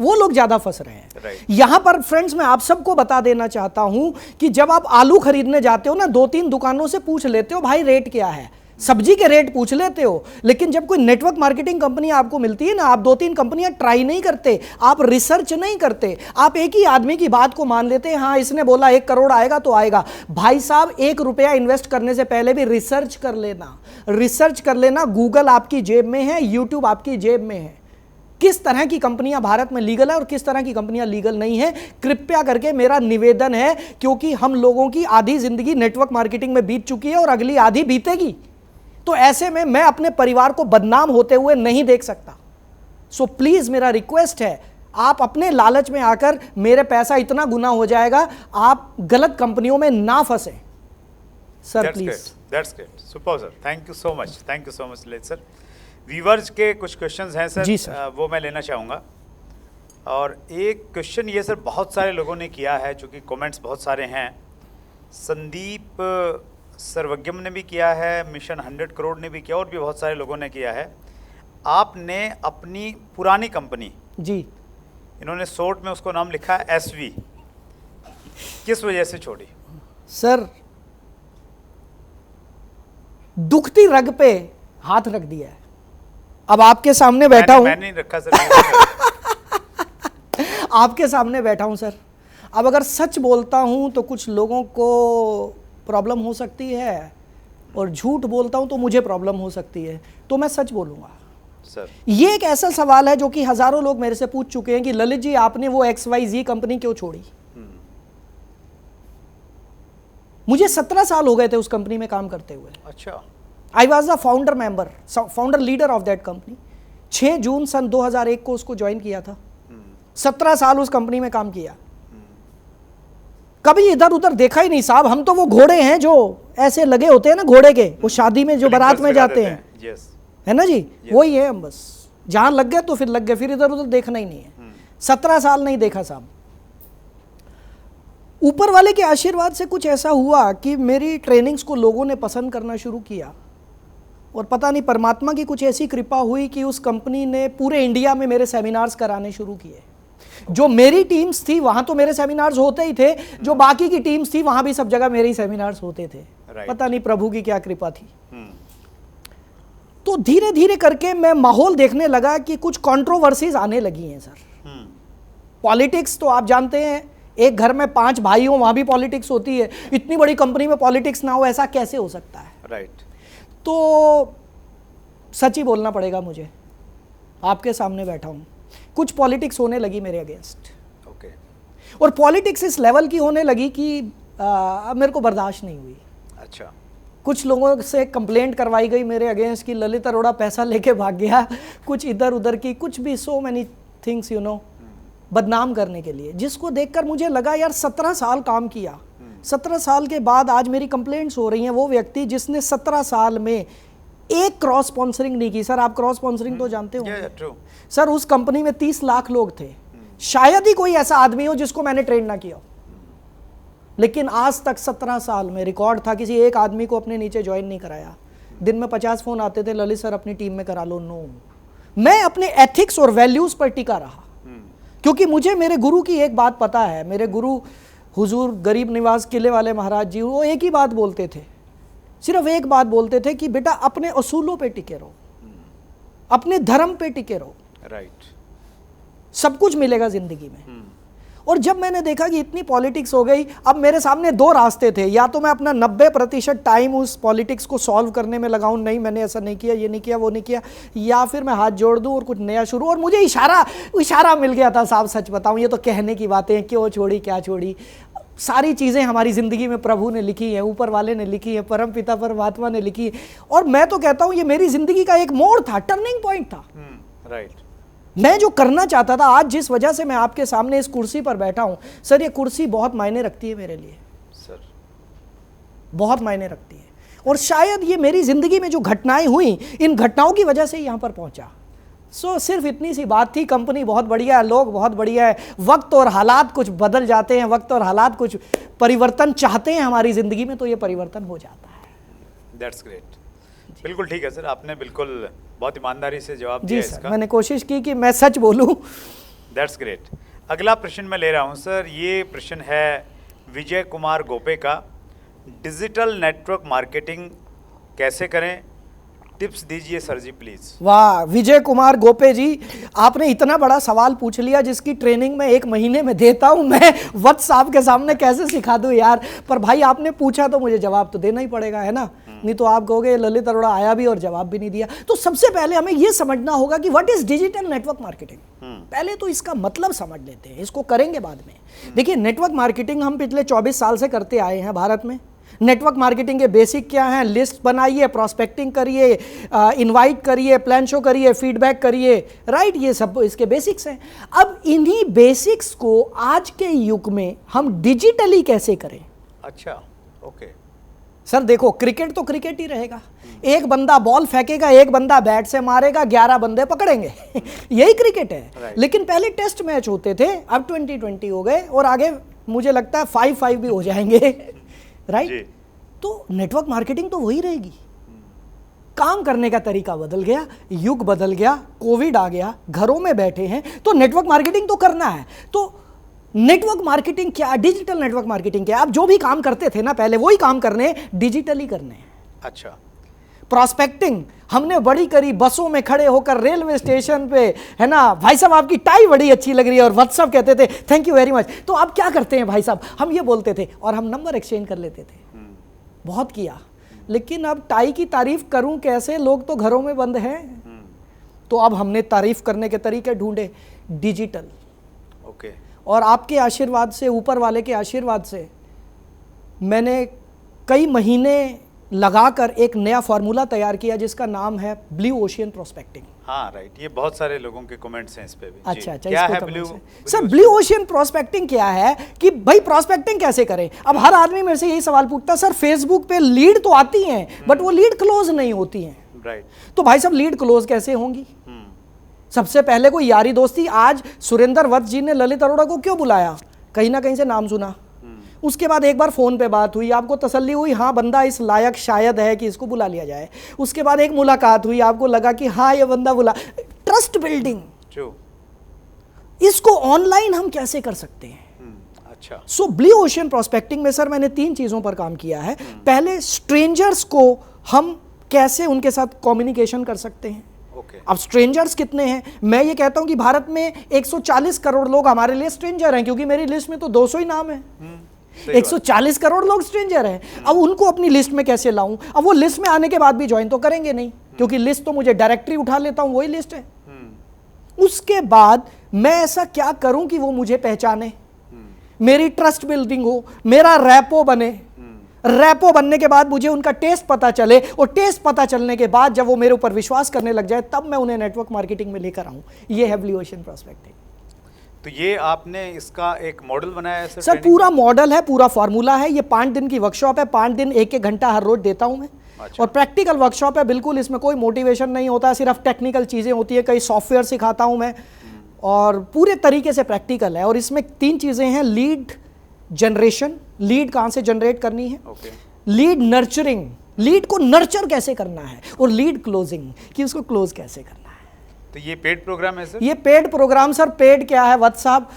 वो लोग ज्यादा फंस रहे हैं। Right. यहां पर फ्रेंड्स मैं आप सबको बता देना चाहता हूं कि जब आप आलू खरीदने जाते हो ना, 2-3 दुकानों से पूछ लेते हो भाई रेट क्या है, सब्जी के रेट पूछ लेते हो, लेकिन जब कोई नेटवर्क मार्केटिंग कंपनी आपको मिलती है ना, आप 2-3 कंपनियां ट्राई नहीं करते, आप रिसर्च नहीं करते, आप एक ही आदमी की बात को मान लेते हैं, हाँ इसने बोला 1 करोड़ आएगा तो आएगा। भाई साहब, 1 रुपया इन्वेस्ट करने से पहले भी रिसर्च कर लेना, रिसर्च कर लेना। गूगल आपकी जेब में है, यूट्यूब आपकी जेब में है। किस तरह की कंपनियां भारत में लीगल है और किस तरह की कंपनियां लीगल नहीं है, कृपया करके मेरा निवेदन है, क्योंकि हम लोगों की आधी जिंदगी नेटवर्क मार्केटिंग में बीत चुकी है और अगली आधी बीतेगी। तो ऐसे में मैं अपने परिवार को बदनाम होते हुए नहीं देख सकता। सो प्लीज मेरा रिक्वेस्ट है, आप अपने लालच में आकर मेरे पैसा इतना गुना हो जाएगा, आप गलत कंपनियों में ना फंसे sir, please. That's great, super sir, thank you so much, thank you so much Lalit sir. Viewers के कुछ क्वेश्चंस हैं सर, जी सर। वो मैं लेना चाहूँगा। और एक क्वेश्चन ये सर बहुत सारे लोगों ने किया है, चूँकि कमेंट्स बहुत सारे हैं। संदीप सर्वज्ञम ने भी किया है, मिशन 100 करोड़ ने भी किया, और भी बहुत सारे लोगों ने किया है। आपने अपनी पुरानी कंपनी, जी, इन्होंने शॉर्ट में उसको नाम लिखा है SV, किस वजह से छोड़ी? सर दुखती रग पे हाथ रख दिया है। अब आपके सामने बैठा हूं, मैंने नहीं रखा सर। आपके सामने बैठा हूं सर। अब अगर सच बोलता हूं तो कुछ लोगों को प्रॉब्लम हो सकती है, और झूठ बोलता हूं तो मुझे प्रॉब्लम हो सकती है, तो मैं सच बोलूंगा। सर ये एक ऐसा सवाल है जो कि हजारों लोग मेरे से पूछ चुके हैं कि ललित जी आपने वो XYZ कंपनी क्यों छोड़ी। मुझे 17 साल हो गए थे उस कंपनी में काम करते हुए। अच्छा। I was the founder member, founder leader of that company. 6 जून सन 2001 को उसको ज्वाइन किया था। 17 साल उस कंपनी में काम किया। कभी इधर उधर देखा ही नहीं साहब। हम तो वो घोड़े हैं जो ऐसे लगे होते हैं ना, घोड़े के वो शादी में जो बारात में जाते हैं, है ना जी, वही है हम। बस जहां लग गए तो फिर लग गए, फिर इधर उधर देखना ही नहीं है। 17 साल नहीं देखा साहब। ऊपर वाले के आशीर्वाद से कुछ ऐसा हुआ कि मेरी ट्रेनिंग्स को लोगों ने पसंद करना शुरू किया, और पता नहीं परमात्मा की कुछ ऐसी कृपा हुई कि उस कंपनी ने पूरे इंडिया में मेरे सेमिनार्स कराने शुरू किए। जो मेरी टीम्स थी वहां तो मेरे सेमिनार्स होते ही थे, जो बाकी की टीम्स थी वहां भी सब जगह मेरे ही सेमिनार्स होते थे। पता नहीं प्रभु की क्या कृपा थी। तो धीरे धीरे करके मैं माहौल देखने लगा कि कुछ कंट्रोवर्सीज आने लगी हैं सर। पॉलिटिक्स तो आप जानते हैं, एक घर में 5 भाई हो वहां भी पॉलिटिक्स होती है। इतनी बड़ी कंपनी में पॉलिटिक्स ना हो, ऐसा कैसे हो सकता है। राइट। तो सच ही बोलना पड़ेगा मुझे, आपके सामने बैठा हूं। कुछ पॉलिटिक्स होने लगी मेरे अगेंस्ट। ओके। और पॉलिटिक्स इस लेवल की होने लगी कि अब मेरे को बर्दाश्त नहीं हुई। अच्छा। कुछ लोगों से कंप्लेंट करवाई गई मेरे अगेंस्ट कि ललित अरोड़ा पैसा लेके भाग गया, कुछ इधर उधर की कुछ भी, so many things you know, बदनाम करने के लिए। जिसको देखकर मुझे लगा यार 17 साल काम किया, 17 साल के बाद आज मेरी कंप्लेंट्स हो रही हैं। वो व्यक्ति जिसने 17 साल में एक क्रॉस स्पॉन्सरिंग नहीं की। सर आप क्रॉस स्पॉन्सरिंग तो जानते हो। सर उस कंपनी में 30 लाख लोग थे, शायद ही कोई ऐसा आदमी हो जिसको मैंने ट्रेन ना किया हो। लेकिन आज तक 17 साल में रिकॉर्ड था, किसी एक आदमी को अपने नीचे ज्वाइन नहीं कराया। दिन में 50 फोन आते थे, ललित सर अपनी टीम में करा लो। नो, मैं अपने एथिक्स और वैल्यूज पर टिका रहा, क्योंकि मुझे मेरे गुरु की एक बात पता है। मेरे गुरु हुजूर गरीब निवास किले वाले महाराज जी, वो एक ही बात बोलते थे, सिर्फ एक बात बोलते थे कि बेटा अपने असूलों पे टिके रहो, अपने धर्म पे टिके रहो। राइट। सब कुछ मिलेगा जिंदगी में। और जब मैंने देखा कि इतनी पॉलिटिक्स हो गई, अब मेरे सामने 2 रास्ते थे। या तो मैं अपना 90% टाइम उस पॉलिटिक्स को सॉल्व करने में लगाऊं, नहीं मैंने ऐसा नहीं किया, ये नहीं किया, वो नहीं किया, या फिर मैं हाथ जोड़ दूं और कुछ नया शुरू। और मुझे इशारा मिल गया था साहब, सच बताऊं, ये तो कहने की बातें हैं, क्यों छोड़ी क्या छोड़ी। सारी चीज़ें हमारी ज़िंदगी में प्रभु ने लिखी है, ऊपर वाले ने लिखी है, परम पिता परमात्मा ने लिखी है। और मैं तो कहता हूँ ये मेरी ज़िंदगी का एक मोड़ था, टर्निंग पॉइंट था। राइट। मैं जो करना चाहता था, आज जिस वजह से मैं आपके सामने इस कुर्सी पर बैठा हूं, सर ये कुर्सी बहुत मायने रखती है मेरे लिए। सर बहुत मायने रखती है। और शायद ये मेरी ज़िंदगी में जो घटनाएं हुई, इन घटनाओं की वजह से यहाँ पर पहुँचा। सिर्फ इतनी सी बात थी। कंपनी बहुत बढ़िया है, लोग बहुत बढ़िया है, वक्त और हालात कुछ बदल जाते हैं, वक्त और हालात कुछ परिवर्तन चाहते हैं हमारी ज़िंदगी में, तो ये परिवर्तन हो जाता है। That's great. बिल्कुल ठीक है सर, आपने बिल्कुल बहुत ईमानदारी से जवाब जी दिया सर, इसका। मैंने कोशिश की कि मैं सच बोलूं। That's great. अगला प्रश्न मैं ले रहा हूं सर। ये प्रश्न है विजय कुमार गोपे का। डिजिटल नेटवर्क मार्केटिंग कैसे करें, टिप्स दीजिए सर जी प्लीज। वाह विजय कुमार गोपे जी, आपने इतना बड़ा सवाल पूछ लिया जिसकी ट्रेनिंग मैं 1 महीने में देता हूं। मैं वत्स साहब के सामने कैसे सिखा दूं यार। पर भाई आपने पूछा तो मुझे जवाब तो देना ही पड़ेगा, है ना। नहीं तो आप कहोगे ललित अरोड़ा आया भी और जवाब भी नहीं दिया। तो सबसे पहले हमें यह समझना होगा कि what is digital network marketing. पहले तो इसका मतलब समझ लेते हैं, इसको करेंगे बाद में। देखिए नेटवर्क मार्केटिंग हम पिछले 24 साल से करते आए हैं भारत में। नेटवर्क मार्केटिंग के बेसिक क्या हैं? लिस्ट बनाइए, प्रॉस्पेक्टिंग करिए, इनवाइट करिए, प्लान शो करिए, फीडबैक करिए, राइट। ये सब इसके बेसिक्स हैं। अब इन्हीं बेसिक्स को आज के युग में हम डिजिटली कैसे करें? अच्छा, ओके सर देखो, क्रिकेट तो क्रिकेट ही रहेगा। एक बंदा बॉल फेंकेगा, एक बंदा बैट से मारेगा, 11 बंदे पकड़ेंगे। यही क्रिकेट है। लेकिन पहले टेस्ट मैच होते थे, अब 2020 हो गए, और आगे मुझे लगता है 5-5 भी हो जाएंगे, राइट। तो नेटवर्क मार्केटिंग तो वही रहेगी। काम करने का तरीका बदल गया, युग बदल गया, कोविड आ गया, घरों में बैठे हैं, तो नेटवर्क मार्केटिंग तो करना है। तो नेटवर्क मार्केटिंग क्या, डिजिटल नेटवर्क मार्केटिंग क्या? आप जो भी काम करते थे ना पहले, वही काम करने, डिजिटली करने हैं। अच्छा। प्रॉस्पेक्टिंग हमने बड़ी करी, बसों में खड़े होकर, रेलवे स्टेशन पे, है ना, भाई साहब आपकी टाई बड़ी अच्छी लग रही है, और व्हाट्सअप कहते थे थैंक यू वेरी मच। तो आप क्या करते हैं भाई साहब, हम ये बोलते थे और हम नंबर एक्सचेंज कर लेते थे। बहुत किया। लेकिन अब टाई की तारीफ करूं कैसे, लोग तो घरों में बंद हैं। तो अब हमने तारीफ करने के तरीके ढूंढे, डिजिटल। ओके। और आपके आशीर्वाद से, ऊपर वाले के आशीर्वाद से, मैंने कई महीने लगाकर एक नया फार्मूला तैयार किया जिसका नाम है ब्लू ओशियन प्रोस्पेक्टिंग। हाँ राइट, ये बहुत सारे लोगों के कमेंट्स हैं इस पे भी। अच्छा, क्या इसको है कमेंट ब्लू? से। सर ब्लू ओशियन प्रोस्पेक्टिंग क्या है कि भाई प्रोस्पेक्टिंग कैसे करें? अब हर आदमी मेरे से यही सवाल पूछता है, सर फेसबुक पे लीड तो आती हैं बट वो लीड क्लोज नहीं होती हैं। राइट। तो भाई साहब लीड क्लोज कैसे होंगी? सबसे पहले कोई यारी दोस्ती। आज सुरेंद्र वत्स जी ने ललित अरोड़ा को क्यों बुलाया? कहीं ना कहीं से नाम सुना। उसके बाद एक बार फोन पे बात हुई, आपको तसल्ली हुई हाँ बंदा इस लायक शायद है कि इसको बुला लिया जाए। उसके बाद एक मुलाकात हुई, आपको लगा कि हाँ ये बंदा बुला, ट्रस्ट बिल्डिंग। इसको ऑनलाइन हम कैसे कर सकते हैं? अच्छा। सो ब्लू ओशियन प्रोस्पेक्टिंग में सर मैंने 3 चीजों पर काम किया है। पहले स्ट्रेंजर्स को हम कैसे उनके साथ कम्युनिकेशन कर सकते हैं। अब स्ट्रेंजर्स कितने हैं? मैं ये कहता हूं कि भारत में 140 करोड़ लोग हमारे लिए स्ट्रेंजर हैं, क्योंकि मेरी लिस्ट में तो 200 ही नाम है। 140 करोड़ लोग स्ट्रेंजर हैं। अब उनको अपनी लिस्ट में कैसे लाऊं? अब वो लिस्ट में आने के बाद भी ज्वाइन तो करेंगे नहीं, क्योंकि लिस्ट तो मुझे डायरेक्टरी उठा लेता हूं, वही लिस्ट है। उसके बाद मैं ऐसा क्या करूं कि वो मुझे पहचाने, मेरी ट्रस्ट बिल्डिंग हो, मेरा रैपो बने। रैपो बनने के बाद मुझे उनका टेस्ट पता चले, और टेस्ट पता चलने के बाद जब वो मेरे ऊपर विश्वास करने लग जाए, तब मैं उन्हें नेटवर्क मार्केटिंग में लेकर आऊं। ये है ब्लू ओशियन प्रोस्पेक्टिंग। तो ये आपने इसका एक मॉडल बनाया है सर? पूरा मॉडल है, पूरा फॉर्मूला है। ये 5 दिन की वर्कशॉप है, 5 दिन 1-1 घंटा हर रोज देता हूं मैं। अच्छा। और प्रैक्टिकल वर्कशॉप है, बिल्कुल इसमें कोई मोटिवेशन नहीं होता, सिर्फ टेक्निकल चीजें होती है। कई सॉफ्टवेयर सिखाता हूं मैं, और पूरे तरीके से प्रैक्टिकल है। और इसमें 3 चीजें हैं, लीड जनरेशन, लीड कहां से जनरेट करनी है, लीड नर्चरिंग, लीड को नर्चर कैसे करना है, और लीड क्लोजिंग, कि उसको क्लोज कैसे करना है। तो ये पेड प्रोग्राम है सर? ये पेड प्रोग्राम सर। पेड क्या है वत्स साहब,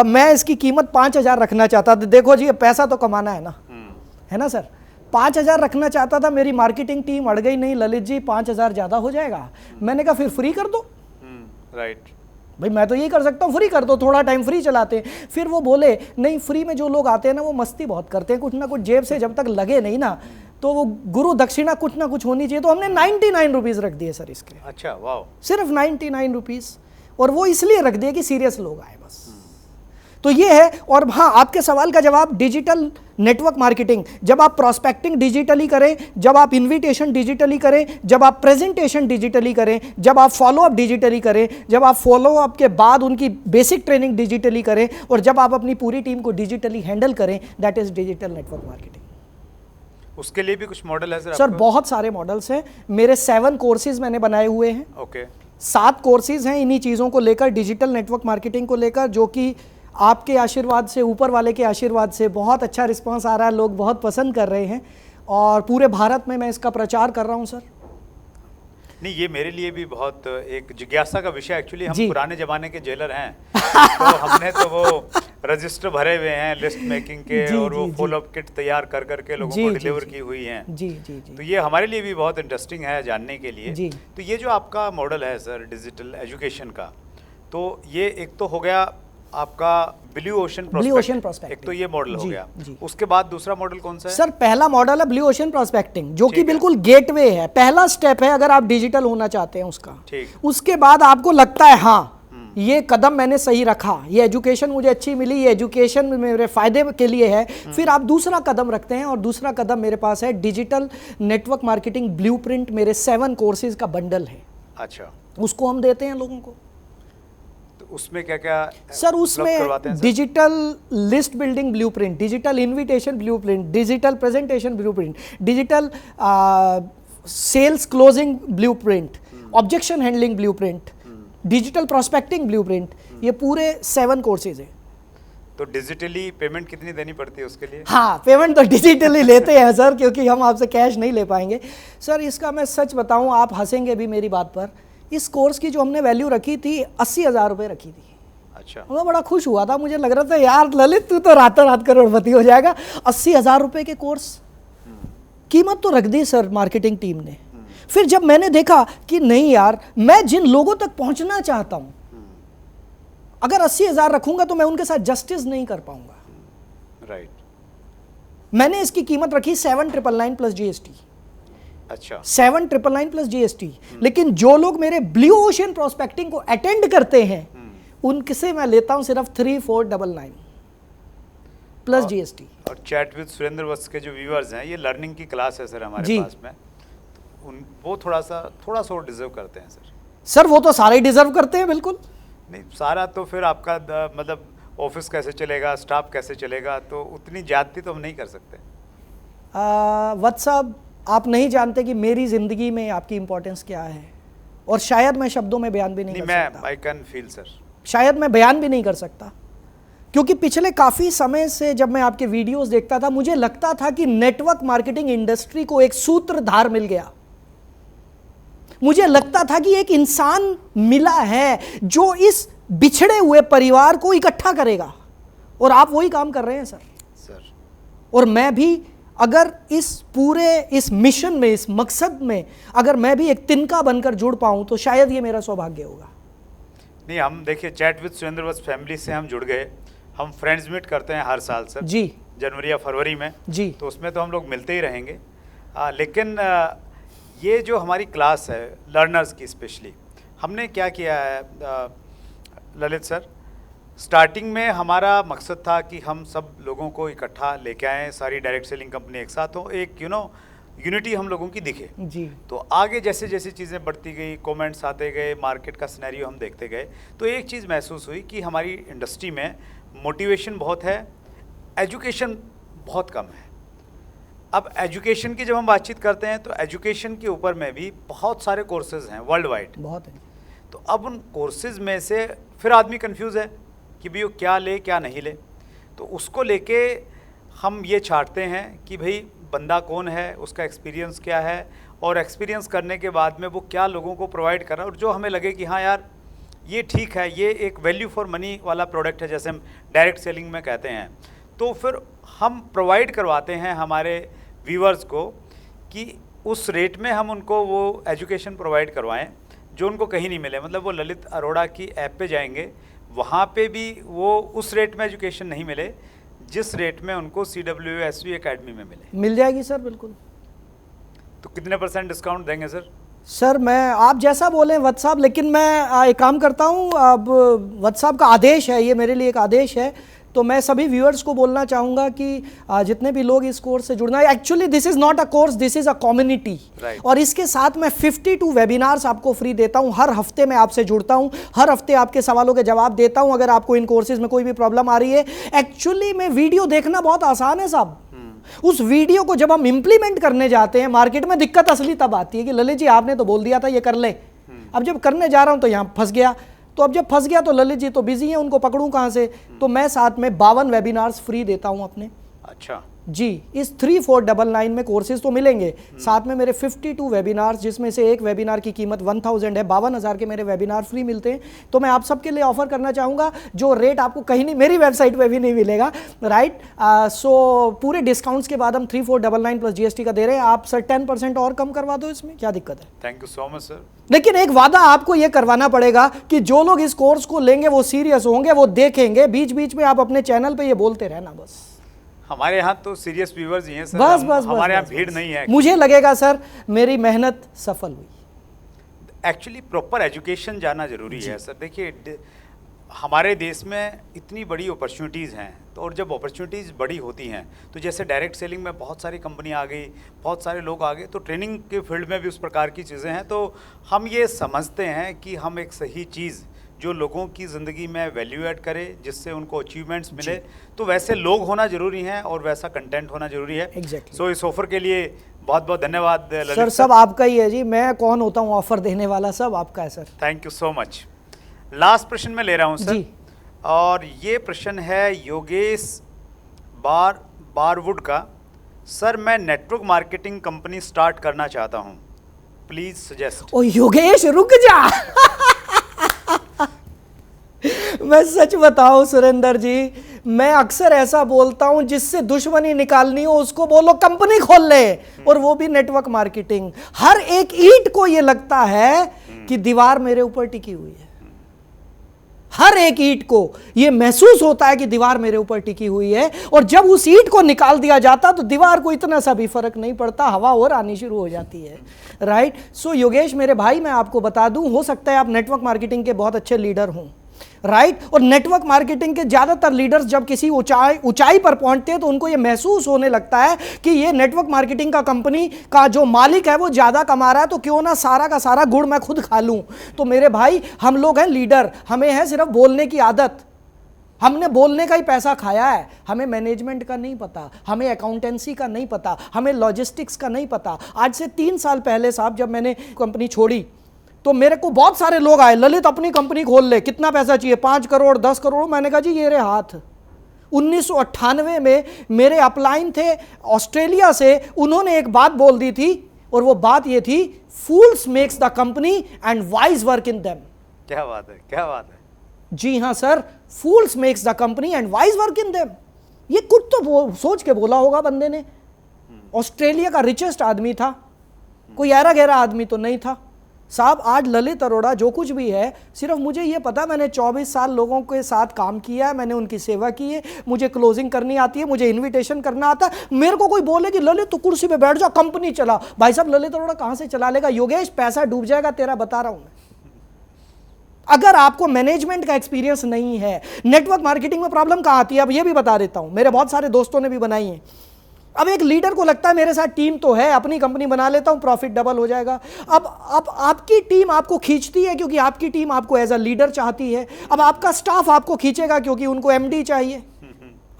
मैं इसकी कीमत 5,000 रखना चाहता था। देखो जी, पैसा तो कमाना है ना, है ना सर। 5,000 रखना चाहता था, मेरी मार्केटिंग टीम अड़ गई, नहीं ललित जी 5,000 ज्यादा हो जाएगा। मैंने कहा फिर फ्री कर दो। राइट भाई मैं तो यही कर सकता हूँ, फ्री कर दो, थोड़ा टाइम फ्री चलाते हैं। फिर वो बोले नहीं, फ्री में जो लोग आते हैं ना वो मस्ती बहुत करते हैं, कुछ ना कुछ जेब से जब तक लगे नहीं ना, तो वो गुरु दक्षिणा कुछ ना कुछ होनी चाहिए। तो हमने 99 रुपीज़ रख दिए सर इसके। अच्छा, वाह। सिर्फ 99 रुपीज़। और वो इसलिए रख दिए कि सीरियस लोग आए बस। तो ये है। और हाँ, आपके सवाल का जवाब, डिजिटल नेटवर्क मार्केटिंग, जब आप प्रोस्पेक्टिंग डिजिटली करें, जब आप इनविटेशन डिजिटली करें, जब आप प्रेजेंटेशन डिजिटली करें, जब आप फॉलोअप डिजिटली करें, जब आप फॉलोअप के बाद उनकी बेसिक ट्रेनिंग डिजिटली करें, और जब आप अपनी पूरी टीम को डिजिटली हैंडल करें, that is digital network marketing. उसके लिए भी कुछ मॉडल है सर? सर बहुत सारे मॉडल्स हैं मेरे। 7 कोर्सेज मैंने बनाए हुए हैं। ओके। 7 कोर्सेज हैं इन्हीं चीज़ों को लेकर, डिजिटल नेटवर्क मार्केटिंग को लेकर, जो कि आपके आशीर्वाद से, ऊपर वाले के आशीर्वाद से बहुत अच्छा रिस्पांस आ रहा है, लोग बहुत पसंद कर रहे हैं, और पूरे भारत में मैं इसका प्रचार कर रहा हूं सर। नहीं, ये मेरे लिए भी बहुत एक जिज्ञासा का विषय। एक्चुअली हम पुराने जमाने के जेलर हैं, तो हमने तो वो रजिस्टर भरे हुए हैं लिस्ट मेकिंग के, और वो फॉलोअप किट तैयार कर करके लोगों को डिलीवर की हुई हैं। जी जी जी। तो ये हमारे लिए भी बहुत इंटरेस्टिंग है जानने के लिए। जी। तो ये जो आपका मॉडल है सर डिजिटल एजुकेशन का, तो ये एक तो हो गया आपका ब्लू ओशन प्रोस्पेक्टिंग, एक तो ये मॉडल हो गया। उसके बाद दूसरा मॉडल कौन सा है सर? पहला मॉडल है ब्लू ओशन प्रोस्पेक्टिंग, जो कि बिल्कुल गेटवे है, पहला स्टेप है अगर आप डिजिटल होना चाहते हैं उसका। उसके बाद आपको लगता है हाँ ये कदम मैंने सही रखा, ये एजुकेशन मुझे अच्छी मिली, ये एजुकेशन मेरे फायदे के लिए है, फिर आप दूसरा कदम रखते हैं। और दूसरा कदम मेरे पास है डिजिटल नेटवर्क मार्केटिंग ब्लूप्रिंट, मेरे 7 कोर्सेज का बंडल है। अच्छा, उसको हम देते हैं लोगों को। उसमें क्या क्या सर? उसमें digital list building blueprint, digital invitation blueprint, digital presentation blueprint, digital sales closing blueprint, objection handling blueprint, digital prospecting blueprint, ये पूरे 7 कोर्सेज हैं। तो डिजिटली पेमेंट कितनी देनी पड़ती है उसके लिए? हाँ, पेमेंट तो डिजिटली लेते हैं सर, क्योंकि हम आपसे कैश नहीं ले पाएंगे सर। इसका मैं सच बताऊं, आप हंसेंगे भी मेरी बात पर, इस कोर्स की जो हमने वैल्यू रखी थी 80,000 रुपये रखी थी। अच्छा। मैं बड़ा खुश हुआ था, मुझे लग रहा था यार ललित तू तो रातों रात करोड़पति हो जाएगा। 80,000 रुपये के कोर्स कीमत तो रख दी सर मार्केटिंग टीम ने। फिर जब मैंने देखा कि नहीं यार, मैं जिन लोगों तक पहुंचना चाहता हूं, अगर 80,000 रखूंगा तो मैं उनके साथ जस्टिस नहीं कर पाऊंगा। राइट। मैंने इसकी कीमत रखी 7,999 प्लस GST। अच्छा 7,999 प्लस जीएसटी। लेकिन जो लोग मेरे ब्लू ओशन प्रोस्पेक्टिंग को अटेंड करते हैं उनसे मैं लेता हूं सिर्फ 3,499 प्लस जीएसटी। और चैट विद सुरेंद्र वत्स के जो व्यूअर्स हैं, ये लर्निंग की क्लास है सर हमारे जी। पास में, वो थोड़ा सा डिजर्व करते हैं सर। सर वो तो सारे डिजर्व करते हैं, बिल्कुल। नहीं सारा तो फिर आपका मतलब ऑफिस कैसे चलेगा, स्टाफ कैसे चलेगा, तो उतनी ज्यादती तो हम नहीं कर सकते। वत्स साहब, आप नहीं जानते कि मेरी जिंदगी में आपकी इंपॉर्टेंस क्या है, और शायद मैं शब्दों में बयान भी नहीं कर सकता। I can feel sir. शायद मैं बयान भी नहीं कर सकता, क्योंकि पिछले काफ़ी समय से जब मैं आपके वीडियोस देखता था, मुझे लगता था कि नेटवर्क मार्केटिंग इंडस्ट्री को एक सूत्रधार मिल गया। मुझे लगता था कि एक इंसान मिला है जो इस बिछड़े हुए परिवार को इकट्ठा करेगा, और आप वही काम कर रहे हैं सर। और मैं भी अगर इस मिशन में, इस मकसद में अगर मैं भी एक तिनका बनकर जुड़ पाऊं तो शायद ये मेरा सौभाग्य होगा। नहीं, हम देखिए chat with Surendra Vats family से हम जुड़ गए। हम फ्रेंड्स मीट करते हैं हर साल सर जी, जनवरी या फरवरी में जी। तो उसमें तो हम लोग मिलते ही रहेंगे। लेकिन ये जो हमारी क्लास है लर्नर्स की स्पेशली, हमने क्या किया है ललित सर, स्टार्टिंग में हमारा मकसद था कि हम सब लोगों को इकट्ठा लेके आएँ, सारी डायरेक्ट सेलिंग कंपनी एक साथ हो, एक यूनिटी हम लोगों की दिखे जी। तो आगे जैसे जैसे चीज़ें बढ़ती गई, कमेंट्स आते गए, मार्केट का सिनेरियो हम देखते गए, तो एक चीज़ महसूस हुई कि हमारी इंडस्ट्री में मोटिवेशन बहुत है, एजुकेशन बहुत कम है। अब एजुकेशन की जब हम बातचीत करते हैं तो एजुकेशन के ऊपर में भी बहुत सारे कोर्सेज हैं वर्ल्ड वाइड, बहुत है। तो अब उन कोर्सेज में से फिर आदमी कंफ्यूज है कि भाई वो क्या ले क्या नहीं ले। तो उसको लेके हम ये छांटते हैं कि भाई बंदा कौन है, उसका एक्सपीरियंस क्या है, और एक्सपीरियंस करने के बाद में वो क्या लोगों को प्रोवाइड कर रहा है, और जो हमें लगे कि हाँ यार ये ठीक है, ये एक वैल्यू फॉर मनी वाला प्रोडक्ट है, जैसे हम डायरेक्ट सेलिंग में कहते हैं, तो फिर हम प्रोवाइड करवाते हैं हमारे व्यूअर्स को कि उस रेट में हम उनको वो एजुकेशन प्रोवाइड करवाएं जो उनको कहीं नहीं मिले। मतलब वो ललित अरोड़ा की ऐप पे जाएंगे, वहाँ पे भी वो उस रेट में एजुकेशन नहीं मिले जिस रेट में उनको CWSV एकेडमी में मिल जाएगी सर, बिल्कुल। तो कितने % डिस्काउंट देंगे सर? सर मैं आप जैसा बोलें वत्स साहब, लेकिन मैं एक काम करता हूँ, अब वत्स साहब का आदेश है, ये मेरे लिए एक आदेश है, तो मैं सभी व्यूअर्स को बोलना चाहूँगा कि जितने भी लोग इस कोर्स से जुड़ना है, actually this is not a course, this is a community. और इसके साथ मैं 52 वेबिनार्स आपको फ्री देता हूँ। हर हफ्ते मैं आपसे जुड़ता हूँ, हर हफ्ते आपके सवालों के जवाब देता हूँ। अगर आपको इन कोर्सेज में कोई भी प्रॉब्लम आ रही है, एक्चुअली में वीडियो देखना बहुत आसान है साहब, उस वीडियो को जब हम इंप्लीमेंट करने जाते हैं मार्केट में दिक्कत असली तब आती है कि ललित जी आपने तो बोल दिया था ये कर ले, अब जब करने जा रहा हूं तो यहां फंस गया। तो अब जब फंस गया तो ललित जी तो बिजी हैं, उनको पकड़ूं कहां से? तो मैं साथ में 52 वेबिनार्स फ्री देता हूं अपने। अच्छा जी, इस 3499 में कोर्सेज तो मिलेंगे, साथ में मेरे 52 वेबिनार्स, जिसमें से एक वेबिनार की कीमत 1000 है, 52,000 के मेरे वेबिनार फ्री मिलते हैं। तो मैं आप सबके लिए ऑफर करना चाहूँगा जो रेट आपको कहीं नहीं, मेरी वेबसाइट पे भी नहीं मिलेगा, राइट। सो पूरे डिस्काउंट्स के बाद हम 3499 प्लस GST का दे रहे हैं। आप सर 10% और कम करवा दो, इसमें क्या दिक्कत है? Thank you so much sir. लेकिन एक वादा आपको ये करवाना पड़ेगा कि जो लोग इस कोर्स को लेंगे वो सीरियस होंगे, वो देखेंगे, बीच बीच में आप अपने चैनल पे ये बोलते रहना बस। हमारे यहाँ तो सीरियस व्यूअर्स ही हैं सर, बस हमारे यहाँ भीड़ नहीं है। मुझे लगेगा सर मेरी मेहनत सफल हुई। एक्चुअली प्रॉपर एजुकेशन जाना जरूरी है सर। देखिए हमारे देश में इतनी बड़ी अपॉर्चुनिटीज़ हैं, तो और जब अपॉर्चुनिटीज़ बड़ी होती हैं तो जैसे डायरेक्ट सेलिंग में बहुत सारी कंपनी आ गई, बहुत सारे लोग आ गए, तो ट्रेनिंग के फील्ड में भी उस प्रकार की चीज़ें हैं। तो हम ये समझते हैं कि हम एक सही चीज़ जो लोगों की ज़िंदगी में वैल्यू ऐड करे, जिससे उनको अचीवमेंट्स मिले, तो वैसे लोग होना जरूरी हैं और वैसा कंटेंट होना जरूरी है। Exactly. सो इस ऑफर के लिए बहुत बहुत धन्यवाद ललित सर। सब आपका ही है जी, मैं कौन होता हूँ ऑफर देने वाला, सब आपका है sir. Thank you so much. Last प्रश्न में ले रहा हूँ सर जी। और ये प्रश्न है योगेश बारवुड का। सर मैं नेटवर्क मार्केटिंग कंपनी स्टार्ट करना चाहता हूँ, प्लीज सजेस्ट। ओ योगेश रुक जा मैं सच बताऊं सुरेंद्र जी, मैं अक्सर ऐसा बोलता हूं, जिससे दुश्मनी निकालनी हो उसको बोलो कंपनी खोल ले, और वो भी नेटवर्क मार्केटिंग। हर एक ईंट को ये लगता है कि दीवार मेरे ऊपर टिकी हुई है, हर एक ईंट को यह महसूस होता है कि दीवार मेरे ऊपर टिकी हुई है, और जब उस ईंट को निकाल दिया जाता तो दीवार को इतना सा भी फर्क नहीं पड़ता, हवा और आनी शुरू हो जाती है। राइट। सो योगेश मेरे भाई, मैं आपको बता दूं, हो सकता है आप नेटवर्क मार्केटिंग के बहुत अच्छे लीडर हों, राइट। और नेटवर्क मार्केटिंग के ज्यादातर लीडर्स जब किसी ऊंचाई पर पहुंचते हैं तो उनको यह महसूस होने लगता है कि ये नेटवर्क मार्केटिंग का कंपनी का जो मालिक है वो ज्यादा कमा रहा है, तो क्यों ना सारा का सारा गुड़ मैं खुद खा लूं। तो मेरे भाई, हम लोग हैं लीडर, हमें है सिर्फ बोलने की आदत, हमने बोलने का ही पैसा खाया है, हमें मैनेजमेंट का नहीं पता, हमें अकाउंटेंसी का नहीं पता, हमें लॉजिस्टिक्स का नहीं पता। आज से 3 साल पहले साहब, जब मैंने कंपनी छोड़ी तो मेरे को बहुत सारे लोग आए, ललित अपनी कंपनी खोल ले, कितना पैसा चाहिए, 5 करोड़ 10 करोड़। मैंने कहा जी ये रे हाथ। 1998 में मेरे अपलाइन थे ऑस्ट्रेलिया से, उन्होंने एक बात बोल दी थी, और वो बात ये थी, fools makes the company and wise work in them. क्या बात है, क्या बात है। जी हाँ sir, fools makes the company and wise work in them. ये कुछ तो सोच के बोला होगा बंदे ने। ऑस्ट्रेलिया का रिचेस्ट आदमी था, कोई ऐरा गहरा आदमी तो नहीं था साहब। आज ललित अरोड़ा जो कुछ भी है, सिर्फ मुझे ये पता, मैंने 24 साल लोगों के साथ काम किया है, मैंने उनकी सेवा की है, मुझे क्लोजिंग करनी आती है, मुझे इनविटेशन करना आता है। मेरे को कोई बोले कि ललित तू कुर्सी पे बैठ जा, कंपनी चला, भाई साहब ललित अरोड़ा कहां से चला लेगा? योगेश पैसा डूब जाएगा तेरा, बता रहा हूं मैं। अगर आपको मैनेजमेंट का एक्सपीरियंस नहीं है, नेटवर्क मार्केटिंग में प्रॉब्लम कहां आती है, अब ये भी बता देता हूं, मेरे बहुत सारे दोस्तों ने भी बनाई है। अब एक लीडर को लगता है मेरे साथ टीम तो है, अपनी कंपनी बना लेता हूं, प्रॉफिट डबल हो जाएगा। अब आपकी टीम आपको खींचती है क्योंकि आपकी टीम आपको एज अ लीडर चाहती है। अब आपका स्टाफ आपको खींचेगा क्योंकि उनको एमडी चाहिए।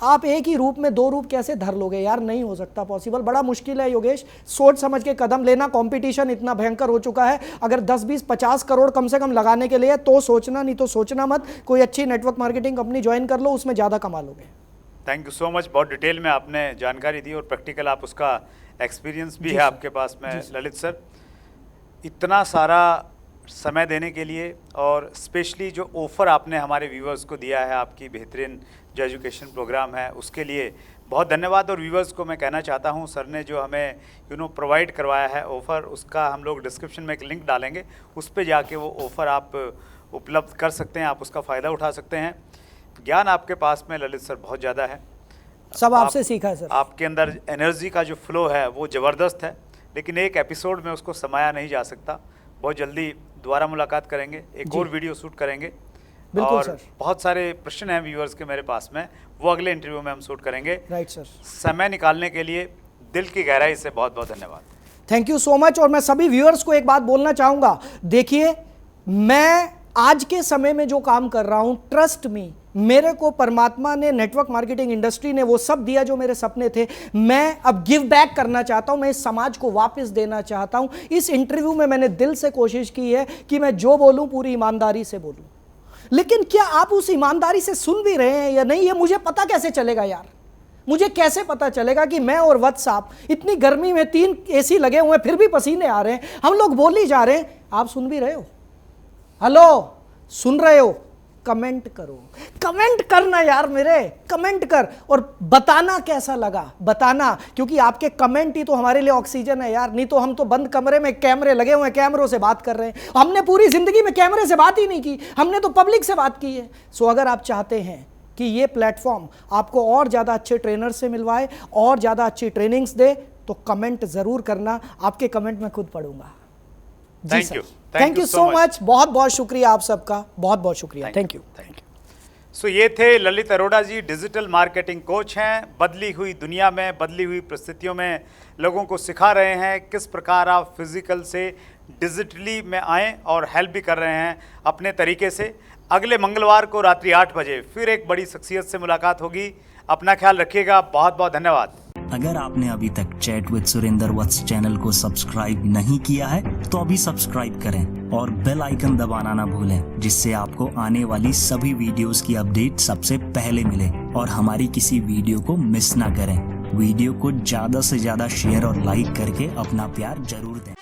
आप एक ही रूप में 2 रूप कैसे धर लोगे यार? नहीं हो सकता पॉसिबल, बड़ा मुश्किल है योगेश। सोच समझ के कदम लेना, कंपटीशन इतना भयंकर हो चुका है। अगर 10 20 50 करोड़ कम से कम लगाने के लिए तो सोचना, नहीं तो सोचना मत। कोई अच्छी नेटवर्क मार्केटिंग कंपनी ज्वाइन कर लो, उसमें ज़्यादा कमा लोगे। थैंक यू सो मच, बहुत डिटेल में आपने जानकारी दी और प्रैक्टिकल आप उसका एक्सपीरियंस भी है आपके पास में ललित सर। इतना सारा समय देने के लिए और स्पेशली जो ऑफ़र आपने हमारे व्यूवर्स को दिया है, आपकी बेहतरीन जो एजुकेशन प्रोग्राम है, उसके लिए बहुत धन्यवाद। और व्यूवर्स को मैं कहना चाहता हूं, सर ने जो हमें प्रोवाइड करवाया है ऑफ़र, उसका हम लोग डिस्क्रिप्शन में एक लिंक डालेंगे, उस पर जाके वो ऑफ़र आप उपलब्ध कर सकते हैं, आप उसका फ़ायदा उठा सकते हैं। ज्ञान आपके पास में ललित सर बहुत ज़्यादा है, सब आपसे सीखा है सर। आपके अंदर एनर्जी का जो फ्लो है वो ज़बरदस्त है, लेकिन एक एपिसोड में उसको समाया नहीं जा सकता। बहुत जल्दी दोबारा मुलाकात करेंगे, एक और वीडियो शूट करेंगे। बिल्कुल और सर। बहुत सारे प्रश्न हैं व्यूअर्स के मेरे पास में, वो अगले इंटरव्यू में हम शूट करेंगे। Right sir. समय निकालने के लिए दिल की गहराई से बहुत बहुत धन्यवाद। Thank you so much. और मैं सभी व्यूअर्स को एक बात बोलना चाहूँगा, देखिए मैं आज के समय में जो काम कर रहा हूँ, ट्रस्ट मी, मेरे को परमात्मा ने, नेटवर्क मार्केटिंग इंडस्ट्री ने वो सब दिया जो मेरे सपने थे। मैं अब गिव बैक करना चाहता हूं, मैं इस समाज को वापस देना चाहता हूं। इस इंटरव्यू में मैंने दिल से कोशिश की है कि मैं जो बोलूं पूरी ईमानदारी से बोलूं, लेकिन क्या आप उस ईमानदारी से सुन भी रहे हैं या नहीं, ये मुझे पता कैसे चलेगा यार? मुझे कैसे पता चलेगा कि मैं और वत्स साहब इतनी गर्मी में 3 AC लगे हुए हैं, फिर भी पसीने आ रहे हैं, हम लोग बोल ही जा रहे हैं, आप सुन भी रहे हो? हेलो, सुन रहे हो? कमेंट करो, कमेंट करना यार, मेरे कमेंट कर और बताना कैसा लगा, बताना, क्योंकि आपके कमेंट ही तो हमारे लिए ऑक्सीजन है यार। नहीं तो हम तो बंद कमरे में कैमरे लगे हुए हैं, कैमरों से बात कर रहे हैं। हमने पूरी जिंदगी में कैमरे से बात ही नहीं की, हमने तो पब्लिक से बात की है। सो अगर आप चाहते हैं कि ये प्लेटफॉर्म आपको और ज़्यादा अच्छे ट्रेनर से मिलवाए, और ज़्यादा अच्छी ट्रेनिंग्स दे, तो कमेंट ज़रूर करना, आपके कमेंट मैं खुद पढ़ूंगा। थैंक यू सो मच, बहुत बहुत शुक्रिया आप सबका, बहुत बहुत शुक्रिया। Thank you. सो ये थे ललित अरोड़ा जी, डिजिटल मार्केटिंग कोच हैं। बदली हुई दुनिया में, बदली हुई परिस्थितियों में लोगों को सिखा रहे हैं किस प्रकार आप फिजिकल से डिजिटली में आएँ, और हेल्प भी कर रहे हैं अपने तरीके से। अगले मंगलवार को रात्रि 8 बजे फिर एक बड़ी शख्सियत से मुलाकात होगी। अपना ख्याल रखिएगा, बहुत बहुत धन्यवाद। अगर आपने अभी तक chat with Surendra Vats channel को सब्सक्राइब नहीं किया है तो अभी सब्सक्राइब करें और बेल आइकन दबाना ना भूलें, जिससे आपको आने वाली सभी वीडियोस की अपडेट सबसे पहले मिले और हमारी किसी वीडियो को मिस ना करें। वीडियो को ज्यादा से ज्यादा शेयर और लाइक करके अपना प्यार जरूर दें।